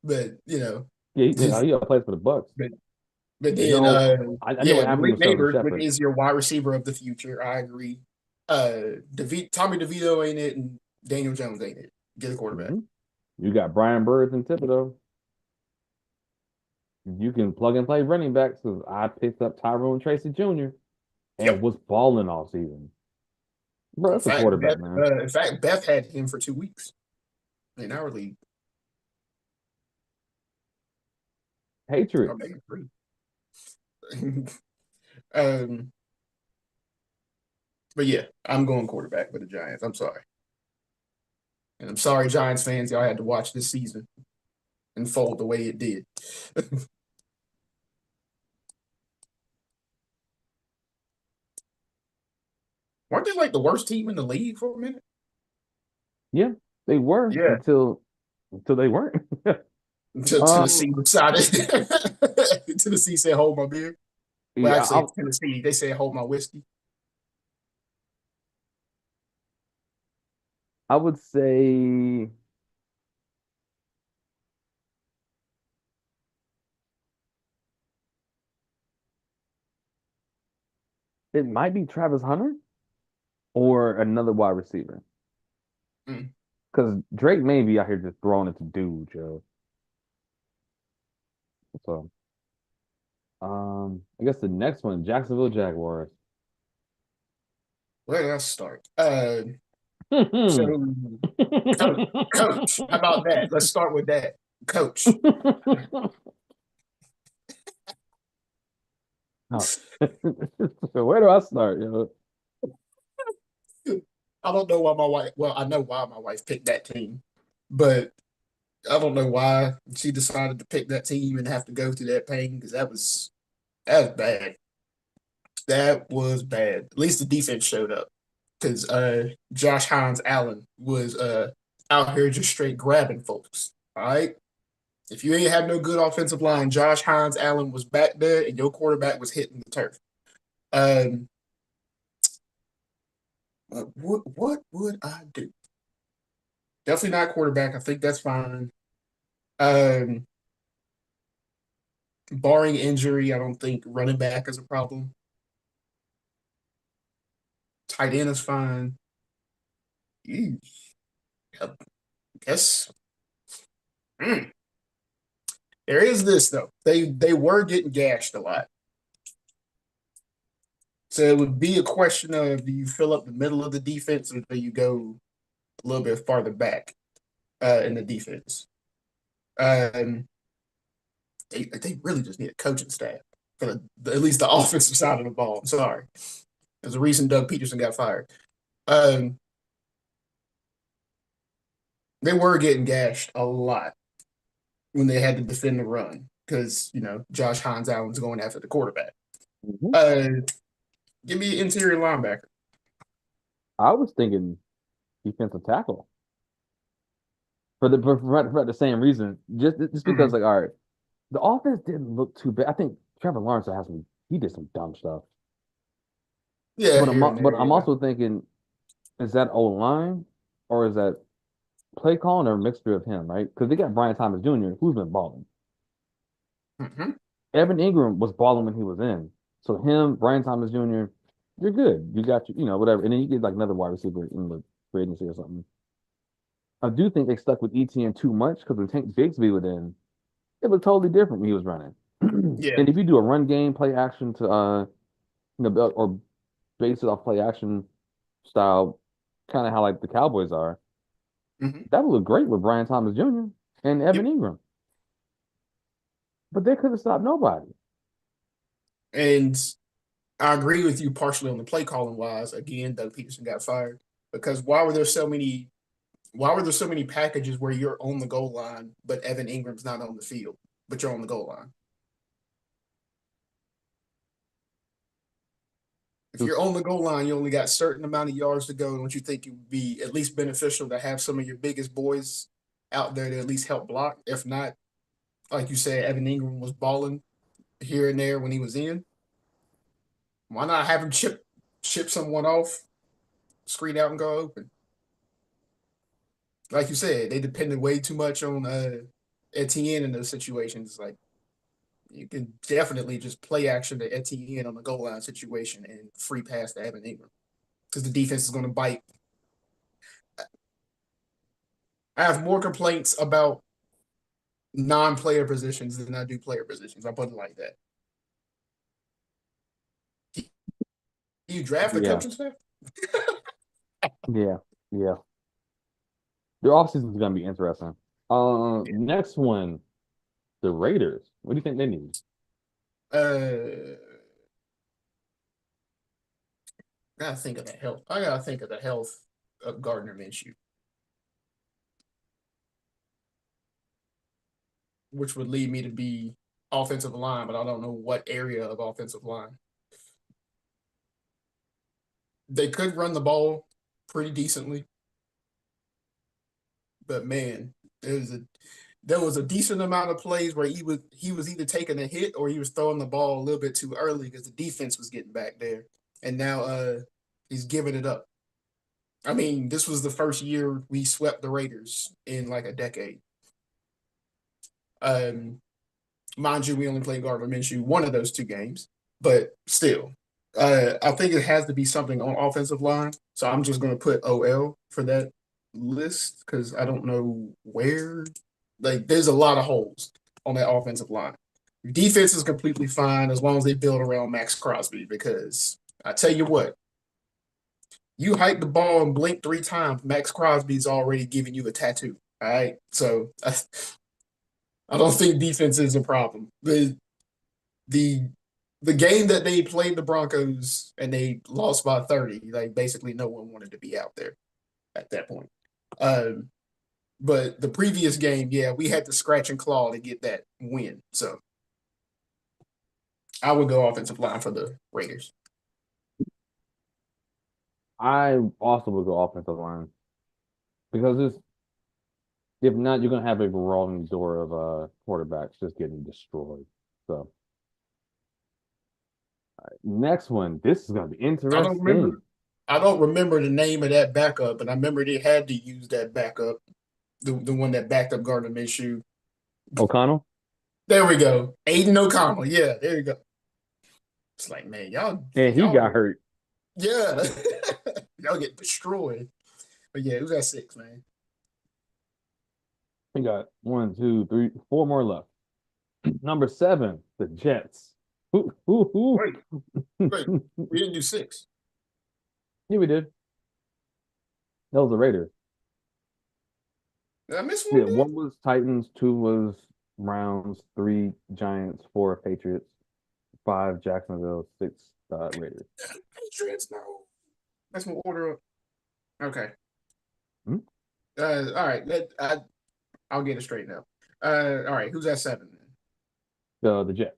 but Yeah, he plays for the Bucks. but but You then know, I know what happened Malik with Sterling Neighbors, which Shepard. is your wide receiver of the future. I agree. Tommy DeVito ain't it, and Daniel Jones ain't it. Get a quarterback. Hmm. You got Brian Burns and Thibodeau. You can plug and play running backs because I picked up Tyrone Tracy Jr. and Yep. was balling all season. Bro, In that's a fact, quarterback, man. Beth had him for 2 weeks in our league. Or Patriots. maybe 3. um, but yeah, I'm going quarterback for the Giants. I'm sorry. And I'm sorry, Giants fans, y'all had to watch this season unfold the way it did. Weren't they like the worst team in the league for a minute? Yeah, they were Yeah. until they weren't. Until um, Tennessee decided. Tennessee said, hold my beer. Well, yeah, actually, Tennessee, they said, hold my whiskey. I would say it might be Travis Hunter or another wide receiver. Mm. Because Drake may be out here just throwing it to dudes, yo. So, I guess the next one, Jacksonville Jaguars. Where did I start? So, coach, coach, how about that? Let's start with that. Coach. Oh. Where do I start, yo? I don't know why my wife, well, I know why my wife picked that team, but I don't know why she decided to pick that team and have to go through that pain because that was bad. That was bad. At least the defense showed up because Josh Hines Allen was out here just straight grabbing folks. All right. If you ain't have no good offensive line, Josh Hines Allen was back there and your quarterback was hitting the turf. Um, what would I do? Definitely not quarterback. I think that's fine. Um, Barring injury, I don't think running back is a problem. Tight end is fine. Eesh. Yep. Guess. Mm. There is this though. They were getting gashed a lot. So it would be a question of do you fill up the middle of the defense or do you go a little bit farther back in the defense? Um, they really just need a coaching staff for at least the offensive side of the ball. I'm sorry. There's a reason Doug Peterson got fired. Um, they were getting gashed a lot when they had to defend the run because Josh Hines Allen's going after the quarterback. Mhm. Uh, Give me an interior linebacker. I was thinking defensive tackle for the same reason. Just because, Mhm. like, all right, the offense didn't look too bad. I think Trevor Lawrence he did some dumb stuff. Yeah, here and But there. I'm Yeah. also thinking, is that O line or is that play calling or a mixture of him, right? Because they got Brian Thomas Jr., who's been balling. Hmm. Evan Ingram was balling when he was in. So him, Brian Thomas Jr., you're good. You got whatever. And then you get like another wide receiver in the free agency or something. I do think they stuck with ETN too much because when Tank Bigsby was in, it was totally different when he was running. Yeah. And if you do a run game, play action to or base it off play action style, kind of how like the Cowboys are, Hmm. that would look great with Brian Thomas Jr. and Evan Yep. Ingram. But they could have stopped nobody. And I agree with you partially on the play calling wise. Again, Doug Peterson got fired because why were there so many packages where you're on the goal line but Evan Ingram's not on the field, but you're on the goal line? If you're on the goal line, you only got a certain amount of yards to go. Don't you think it would be at least beneficial to have some of your biggest boys out there to at least help block? If not, like you said, Evan Ingram was balling here and there when he was in. Why not have him chip someone off, screen out and go open? Like you said, they depended way too much on Etienne in those situations. Like you can definitely just play action to Etienne on the goal line situation and free pass to Evan Ingram because the defense is going to bite. I have more complaints about non-player positions than I do player positions. I put it like that. Do you draft a Yeah, coaching staff? yeah, yeah. Their offseason is gonna be interesting. Yeah. Next one, the Raiders. What do you think they need? Uh, gotta think of the health. I gotta think of the health of Gardner Minshew, which would lead me to be offensive line, but I don't know what area of offensive line. They could run the ball pretty decently, but man, there was a decent amount of plays where he was either taking a hit or he was throwing the ball a little bit too early because the defense was getting back there, and now he's giving it up. I mean, this was the first year we swept the Raiders in like a decade. Um, Mind you, we only played Gardner Minshew one of those two games, but still, I think it has to be something on offensive line. So I'm just going to put OL for that list because I don't know where. Like, there's a lot of holes on that offensive line. Defense is completely fine as long as they build around Max Crosby because I tell you what, you hike the ball and blink 3 times, Max Crosby's already giving you a tattoo. All right. So I don't think defense is a problem. The the game that they played the Broncos and they lost by 30, like basically no one wanted to be out there at that point. Um, but the previous game, yeah, we had to scratch and claw to get that win. So I would go offensive line for the Raiders. I also would go offensive line because it's if not, you're gonna have a revolving door of quarterbacks just getting destroyed. So next one, this is gonna be I don't interesting. remember. I don't remember the name of that backup, but I remember they had to use that backup, the one that backed up Gardner Minshew. O'Connell, There we go, Aiden O'Connell. Yeah, there you go. It's like, man, and he got hurt. yeah, y'all get destroyed. But yeah, it was at 6, man. We got one, two, three, four more left. Number 7, the Jets. Ooh. Wait, wait, we didn't do 6. Yeah, we did. That was the Raiders. Did I miss one Yeah, then? 1 was Titans, 2 was Browns, 3 Giants, 4 Patriots, 5 Jacksonville, 6 Raiders. Patriots, no. That's my order up. Okay. Hmm? All right. I'll get it straight now. All right. Who's at 7 then? The Jets.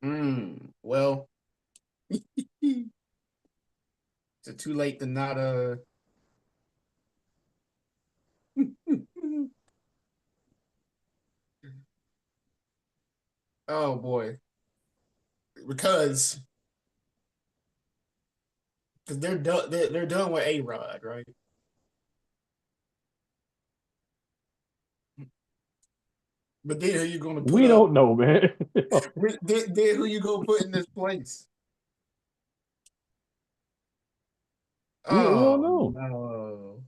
Hmm. Well, is it too late to not Oh boy, because they're done. They're done with A Rod, right? But then who you gonna put We up? don't know, man. Then who you gonna put in this place? We don't Oh know. no.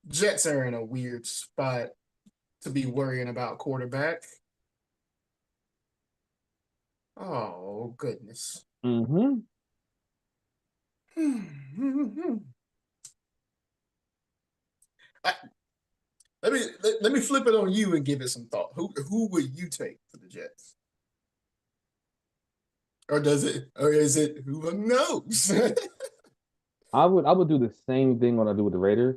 Jets are in a weird spot to be worrying about quarterback. Oh goodness. Mm-hmm. I- let me flip it on you and give it some thought. Who would you take for the Jets? Or is it who knows? I would do the same thing what I do with the Raiders.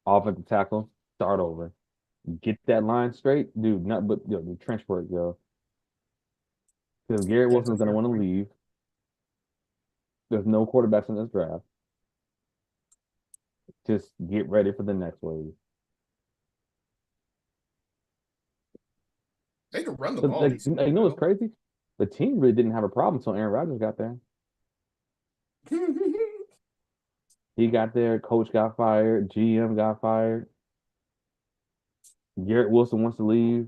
Offensive tackle, start over. Get that line straight, dude. Not but the trench work, yo. Because Garrett That's a Wilson's gonna fair want to point. leave. There's no quarterbacks in this draft. Just get ready for the next wave. They can run the But ball decently what's though. crazy? The team really didn't have a problem until Aaron Rodgers got there. He got there, coach got fired, GM got fired. Garrett Wilson wants to leave.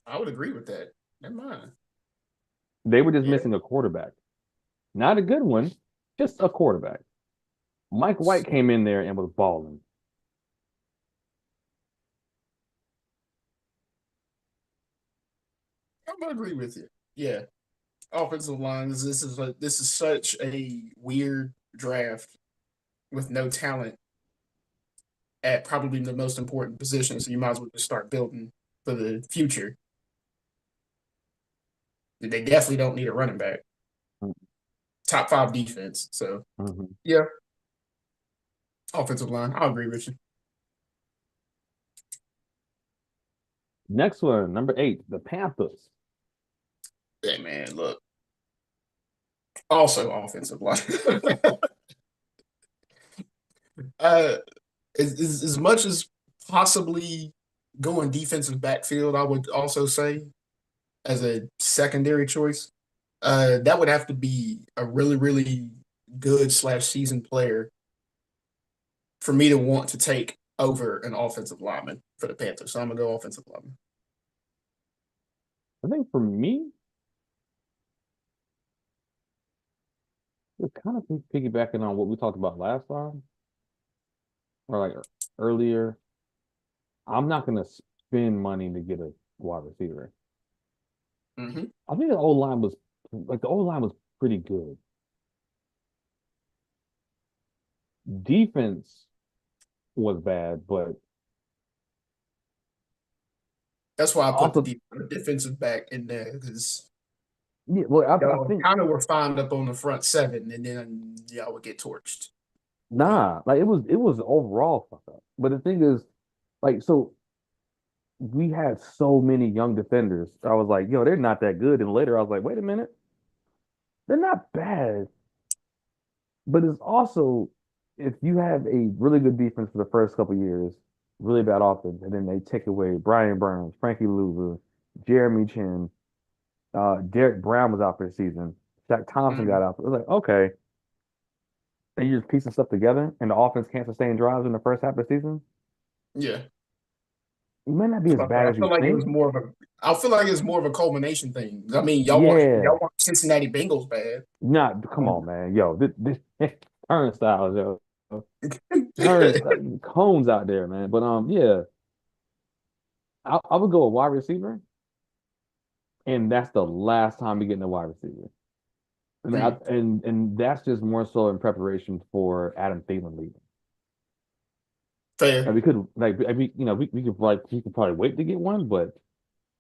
I would agree with that. Never mind. They were just Yeah, missing a quarterback. Not a good one, just a quarterback. Mike White came in there and was balling. I'm gonna agree with you. Yeah, offensive lines. This is such a weird draft with no talent at probably the most important position. So you might as well just start building for the future. They definitely don't need a running back. Top 5 defense. So Mhm. yeah, offensive line. I'll agree with you. Next one, number 8, the Panthers. Hey man, look. Also offensive line. uh, as much as possibly going defensive backfield, I would also say as a secondary choice, that would have to be a really, really good slash seasoned player for me to want to take over an offensive lineman for the Panthers. So I'm gonna go offensive lineman. I think for me, it's kind of piggybacking on what we talked about last time, or like earlier. I'm not gonna spend money to get a wide receiver. Hmm. I think the old line was like the old line was pretty good. Defense was bad, but That's why I put the also defensive back in there because yeah. Well, I y'all think kind of were found up on the front seven, and then y'all would get torched. nah, like it was overall fuck up. But the thing is, like, so we had so many young defenders. I was like, yo, they're not that good. And later I was like, wait a minute, they're not bad. But it's also if you have a really good defense for the first couple years, really bad offense, and then they take away Brian Burns, Frankie Louver, Jeremy Chin, Derek Brown was out for the season, Jack Thompson got Mm, out. It was like, okay, and you're just piecing stuff together, and the offense can't sustain drives in the first half of the season. yeah, It might not be as bad I as feel you like it was think. more of a. I feel like it's more of a culmination thing. I mean, Yeah, y'all want Cincinnati Bengals bad. not come on, man. Yo, this turnstiles, yo. Yeah, Cones out there, man. But yeah, I would go a wide receiver, and that's the last time we get in a wide receiver. And that's just more so in preparation for Adam Thielen leaving. fair. And we could like we could like he could probably wait to get one, but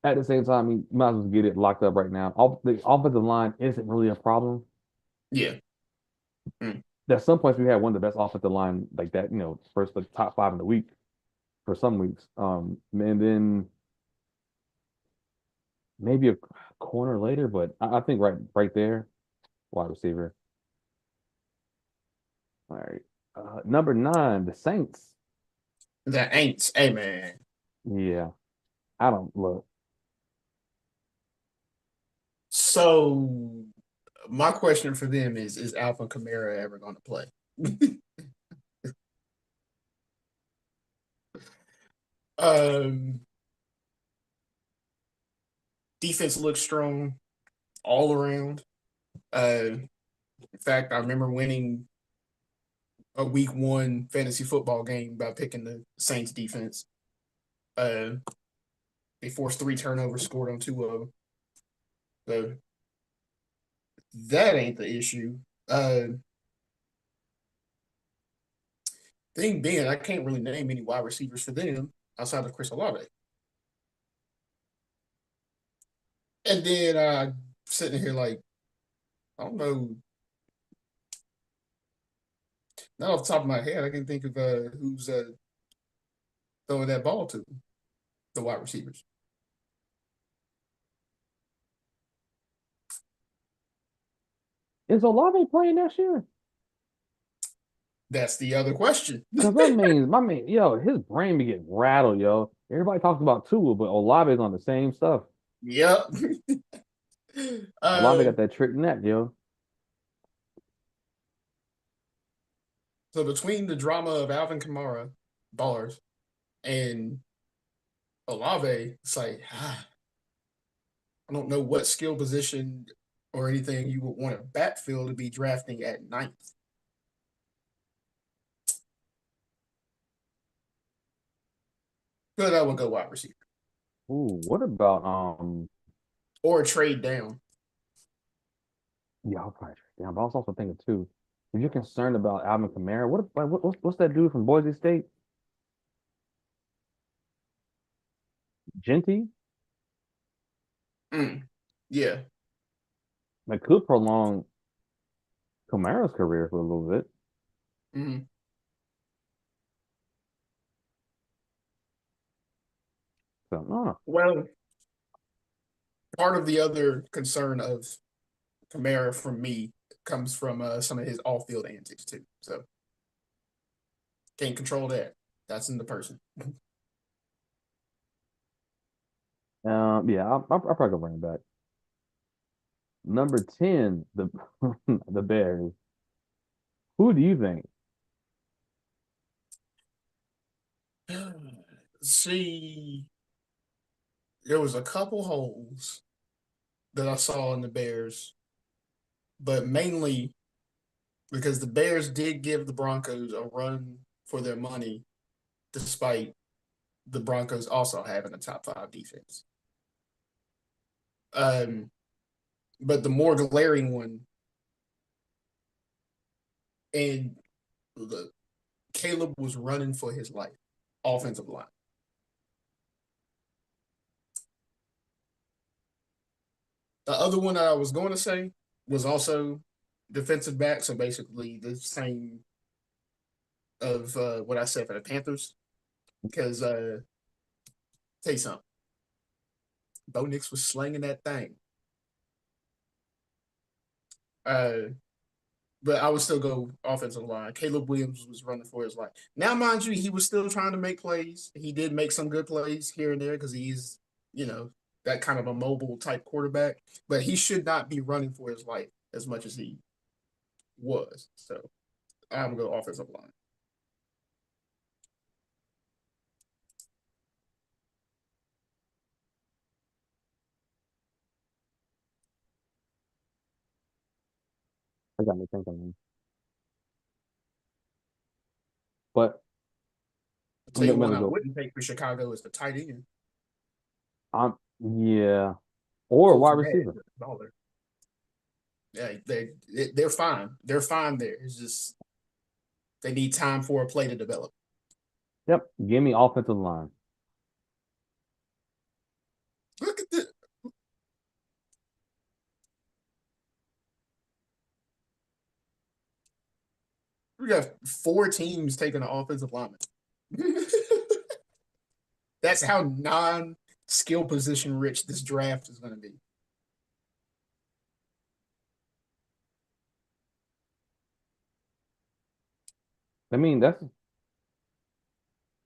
at the same time, you might as well get it locked up right now. The offensive line isn't really a problem. Yeah. Mm. At some points, we had one of the best offensive line like that. First like top 5 in the week for some weeks. And then maybe a corner later, but I think right there, wide receiver. All right. Number 9, the Saints. That ain't. Hey man. Yeah, I don't look. So my question for them is Alpha Kamara ever going to play? um, defense looks strong all around. In fact, I remember winning a week 1 fantasy football game by picking the Saints defense. Uh, they forced 3 turnovers, scored on 2 of them. So that ain't the issue. Thing being, I can't really name any wide receivers for them outside of Chris Olave. And then sitting here like, I don't know, not off the top of my head, I can think of who's throwing that ball to the wide receivers. Is Olave playing next year? That's the other question. Because my man, yo, his brain be getting rattled, yo. Everybody talks about Tua, but Olave's on the same stuff. Yep. Olave uh, got that trick neck, yo. so between the drama of Alvin Kamara, bars, and Olave, it's like, I don't know what skill position or anything you would want a backfield to be drafting at ninth. But I would go wide receiver Ooh, what about or trade down. yeah, I'll probably trade down. But I was also thinking too, if you're concerned about Alvin Kamara, what's that dude from Boise State? Genty, Mm, yeah. that could prolong Kamara's career for a little bit. Hmm. So, no, Well, part of the other concern of Kamara from me comes from some of his off-field antics too. So can't control that. That's in the person. yeah, I'll probably go bring it back. Number 10, the the Bears. Who do you think? See, there was a couple holes that I saw in the Bears, but mainly because the Bears did give the Broncos a run for their money, despite the Broncos also having a top five defense. Um, but the more glaring one, and the Caleb was running for his life, offensive line. The other one I was going to say was also defensive back, so basically the same of what I said for the Panthers. Because tell you something, Bo Nix was slinging that thing. Uh, but I would still go offensive line. Caleb Williams was running for his life. Now, mind you, he was still trying to make plays. He did make some good plays here and there because he's, you know, that kind of a mobile type quarterback. But he should not be running for his life as much as he was. So I'm going to go offensive line. I got me thinking. But I'll I'm tell you gonna one I go. wouldn't take for Chicago is the tight end. Yeah, or Coach wide Matt receiver. is a baller. Yeah, they're fine. They're fine there. It's just they need time for a play to develop. Yep, give me offensive line. Look at this. We got four teams taking an offensive lineman. That's how non-skill position rich this draft is going to be. I mean, that's.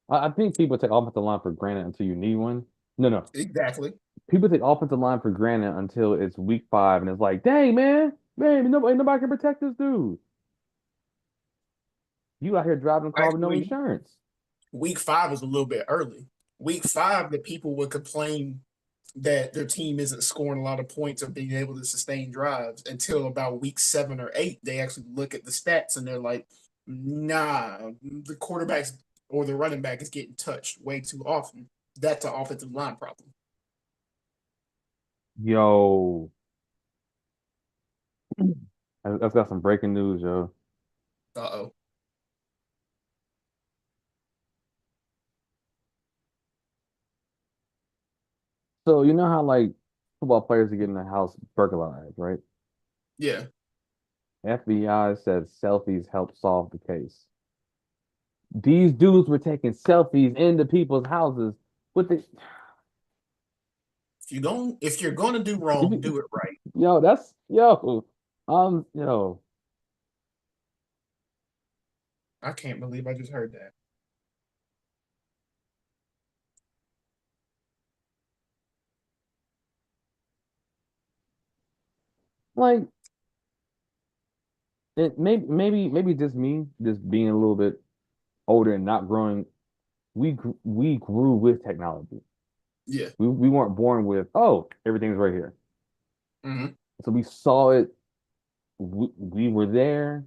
I think people take offensive line for granted until you need one. No, no. Exactly. People take offensive line for granted until it's week 5, and it's like, dang, man, nobody can protect this dude. You out here driving a car with no Actually, insurance. week five is a little bit early. Week five, the people would complain that their team isn't scoring a lot of points or being able to sustain drives until about week 7 or 8. They actually look at the stats and they're like, nah, the quarterbacks or the running back is getting touched way too often. That's an offensive line problem. Yo, that's got some breaking news, yo. Uh-oh. So you know how like football players are getting the house burglarized, right? Yeah. FBI says selfies help solve the case. These dudes were taking selfies into people's houses with the If you're going to do wrong, do it right. yo, that's yo. I can't believe I just heard that. Like it maybe just me, just being a little bit older and not growing. We grew with technology. Yeah. We weren't born with, oh, everything's right here. Hmm. So we saw it. We were there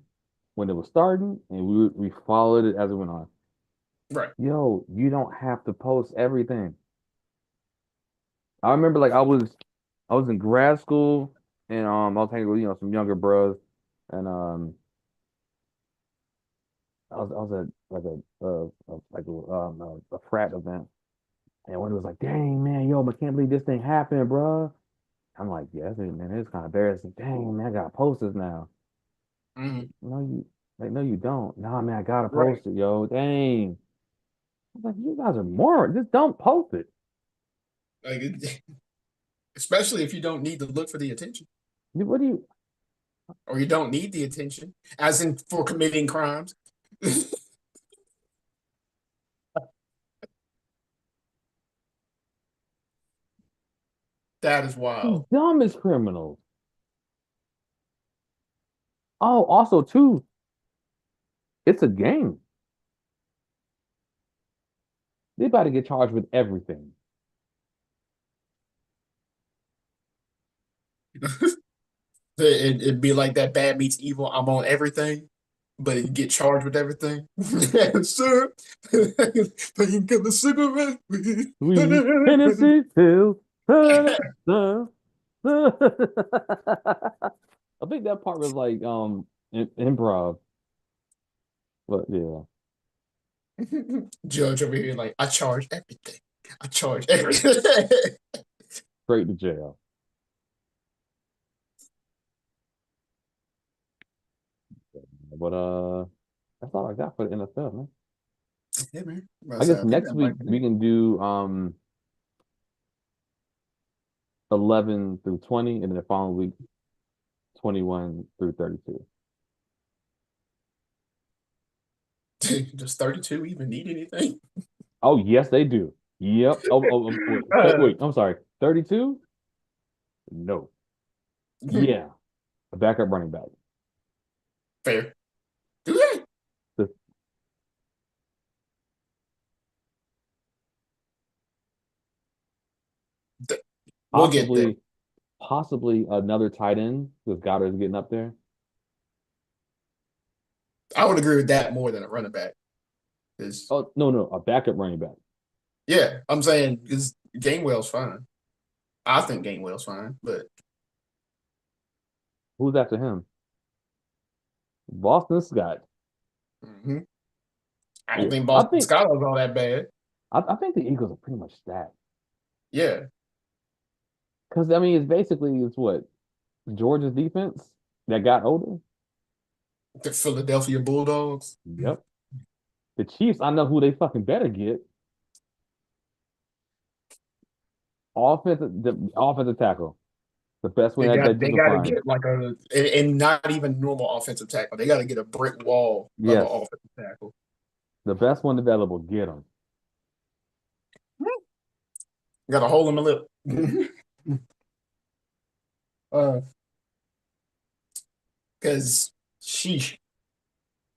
when it was starting, and we followed it as it went on. Right. Yo, you don't have to post everything. I remember like I was in grad school, and I was hanging with some younger bros, and I was at like a frat event, And when it was like, dang man, yo, I can't believe this thing happened, bro. I'm like, yeah, man, it's kind of embarrassing. Dang man, I got posters now. Mhm. No, no, you don't. Nah, man, I got a Right. poster, yo. Dang. I'm like, you guys are more. Just don't post it. Like, especially if you don't need to look for the attention, What do you? or you don't need the attention, as in for committing crimes. That is wild. Dumb as criminals. Oh, also too, it's a game. They about to get charged with everything. It'd be like that bad meets evil. I'm on everything, but you get charged with everything. Sir, but you get the cigarette. We Tennessee Phil. I think that part was like improv, but yeah, Judge over here, like, I charge everything. I charge everything. straight to jail. But that's all I got for the NFL, man. Yeah, man. I guess I think next that week might be we it. can do 11 through 20, and then the following week 21 through 32. Does 32 even need anything? Oh, yes, they do. Yep. Wait, Uh, wait, I'm sorry. 32? No. Yeah. A backup running back. fair. Do they? The, We'll get there. possibly, possibly another tight end because Goddard's getting up there. I would agree with that more than a running back. Because, Oh, no, no, a backup running back. yeah, I'm saying because Gainwell's fine. I think Gainwell's fine, but Who's after him? Boston Scott. mhm. I don't Yeah. think Boston Scott was all that bad. I think the Eagles are pretty much stacked. Yeah, Because I mean, it's what Georgia's defense that got older. the Philadelphia Bulldogs. Yep. The Chiefs, I know who they fucking better get. The offensive tackle, the best one that you They can got to find. get like and not even normal offensive tackle. They got to get a brick wall of an Yes, offensive tackle. the best one available. Get them. Got a hole in the lip. uh, because sheesh,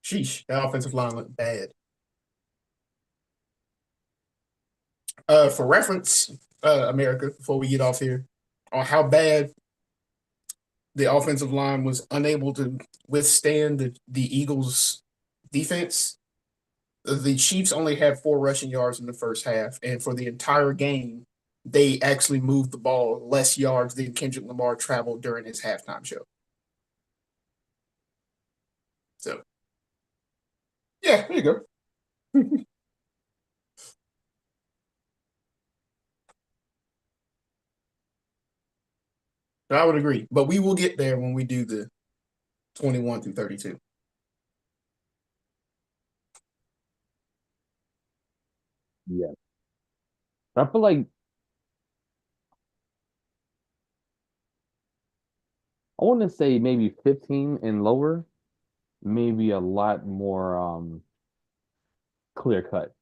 sheesh, that offensive line looked bad. For reference, America, before we get off here, on how bad the offensive line was unable to withstand the Eagles' defense. The Chiefs only had 4 rushing yards in the first half, and for the entire game, they actually moved the ball less yards than Kendrick Lamar traveled during his halftime show. So, yeah, there you go. I would agree, but we will get there when we do the 21 through 32. Yeah, I feel like I want to say maybe 15 and lower, maybe a lot more clear cut.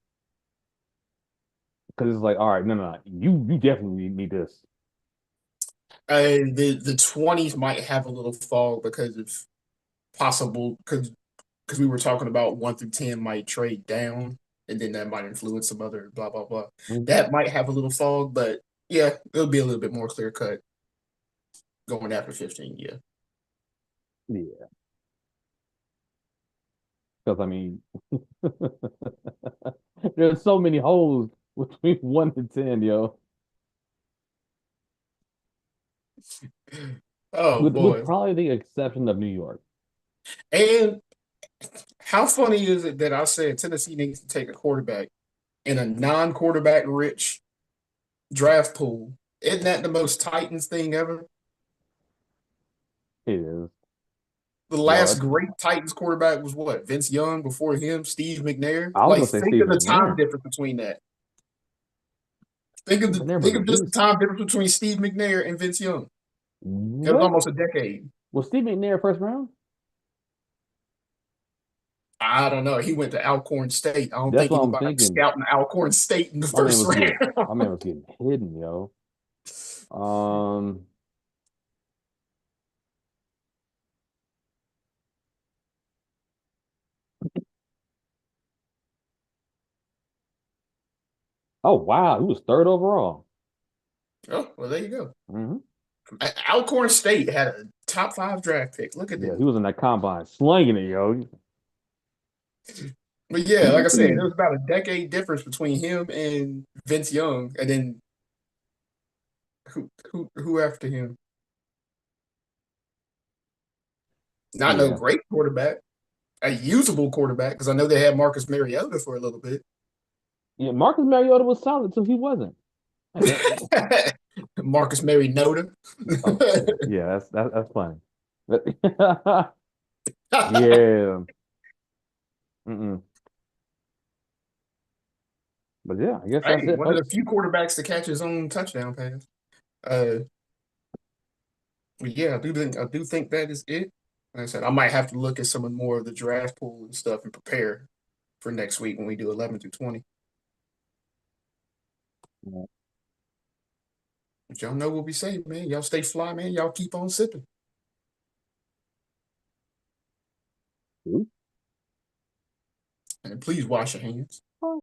Because it's like, all right, no, you definitely need this. The 20s might have a little fall because of possible because we were talking about 1 through 10 might trade down, and then that might influence some other blah blah blah. Mhm. That might have a little fog, but yeah, it'll be a little bit more clear cut going after 15. Yeah, Yeah, because I mean, there's so many holes between 1 to 10, yo. oh With boy. probably the exception of New York. And how funny is it that I said Tennessee needs to take a quarterback in a non-quarterback rich draft pool. Isn't that the most Titans thing ever? It is. The Well, last great Titans quarterback was what? Vince Young. Before him, Steve McNair. I was Like, gonna say think Steve of the time McNair. difference between that. Steve McNair was Think a of just the beast. time difference between Steve McNair and Vince Young. It was What? almost a decade. Was Steve McNair first round? I don't know. He went to Alcorn State. I don't That's think what I'm anybody was thinking. scouting Alcorn State in the My man first was getting round. my man was getting hidden, yo. Um. Oh wow, he was third overall. Oh, well, there you go. Hmm. Alcorn State had a top 5 draft pick. Look at Yeah, this. he was in that combine slinging it, yo. But yeah, like I said, there was about a decade difference between him and Vince Young, and then who after him? Not no Yeah, great quarterback, a usable quarterback, because I know they had Marcus Mariota for a little bit. yeah. Marcus Mariota was solid until he wasn't. Like Marcus Mariota. oh shit. Yeah, that's funny. Yeah. Mm-mm. But yeah, I guess that's Hey, it, one of the folks. few quarterbacks to catch his own touchdown pass. Uh, but yeah, I do think that is it. Like I said, I might have to look at some of more of the draft pool and stuff and prepare for next week when we do 11 through 20. But y'all know what we say, man. Y'all stay fly, man. Y'all keep on sipping. Yeah. And please wash your hands.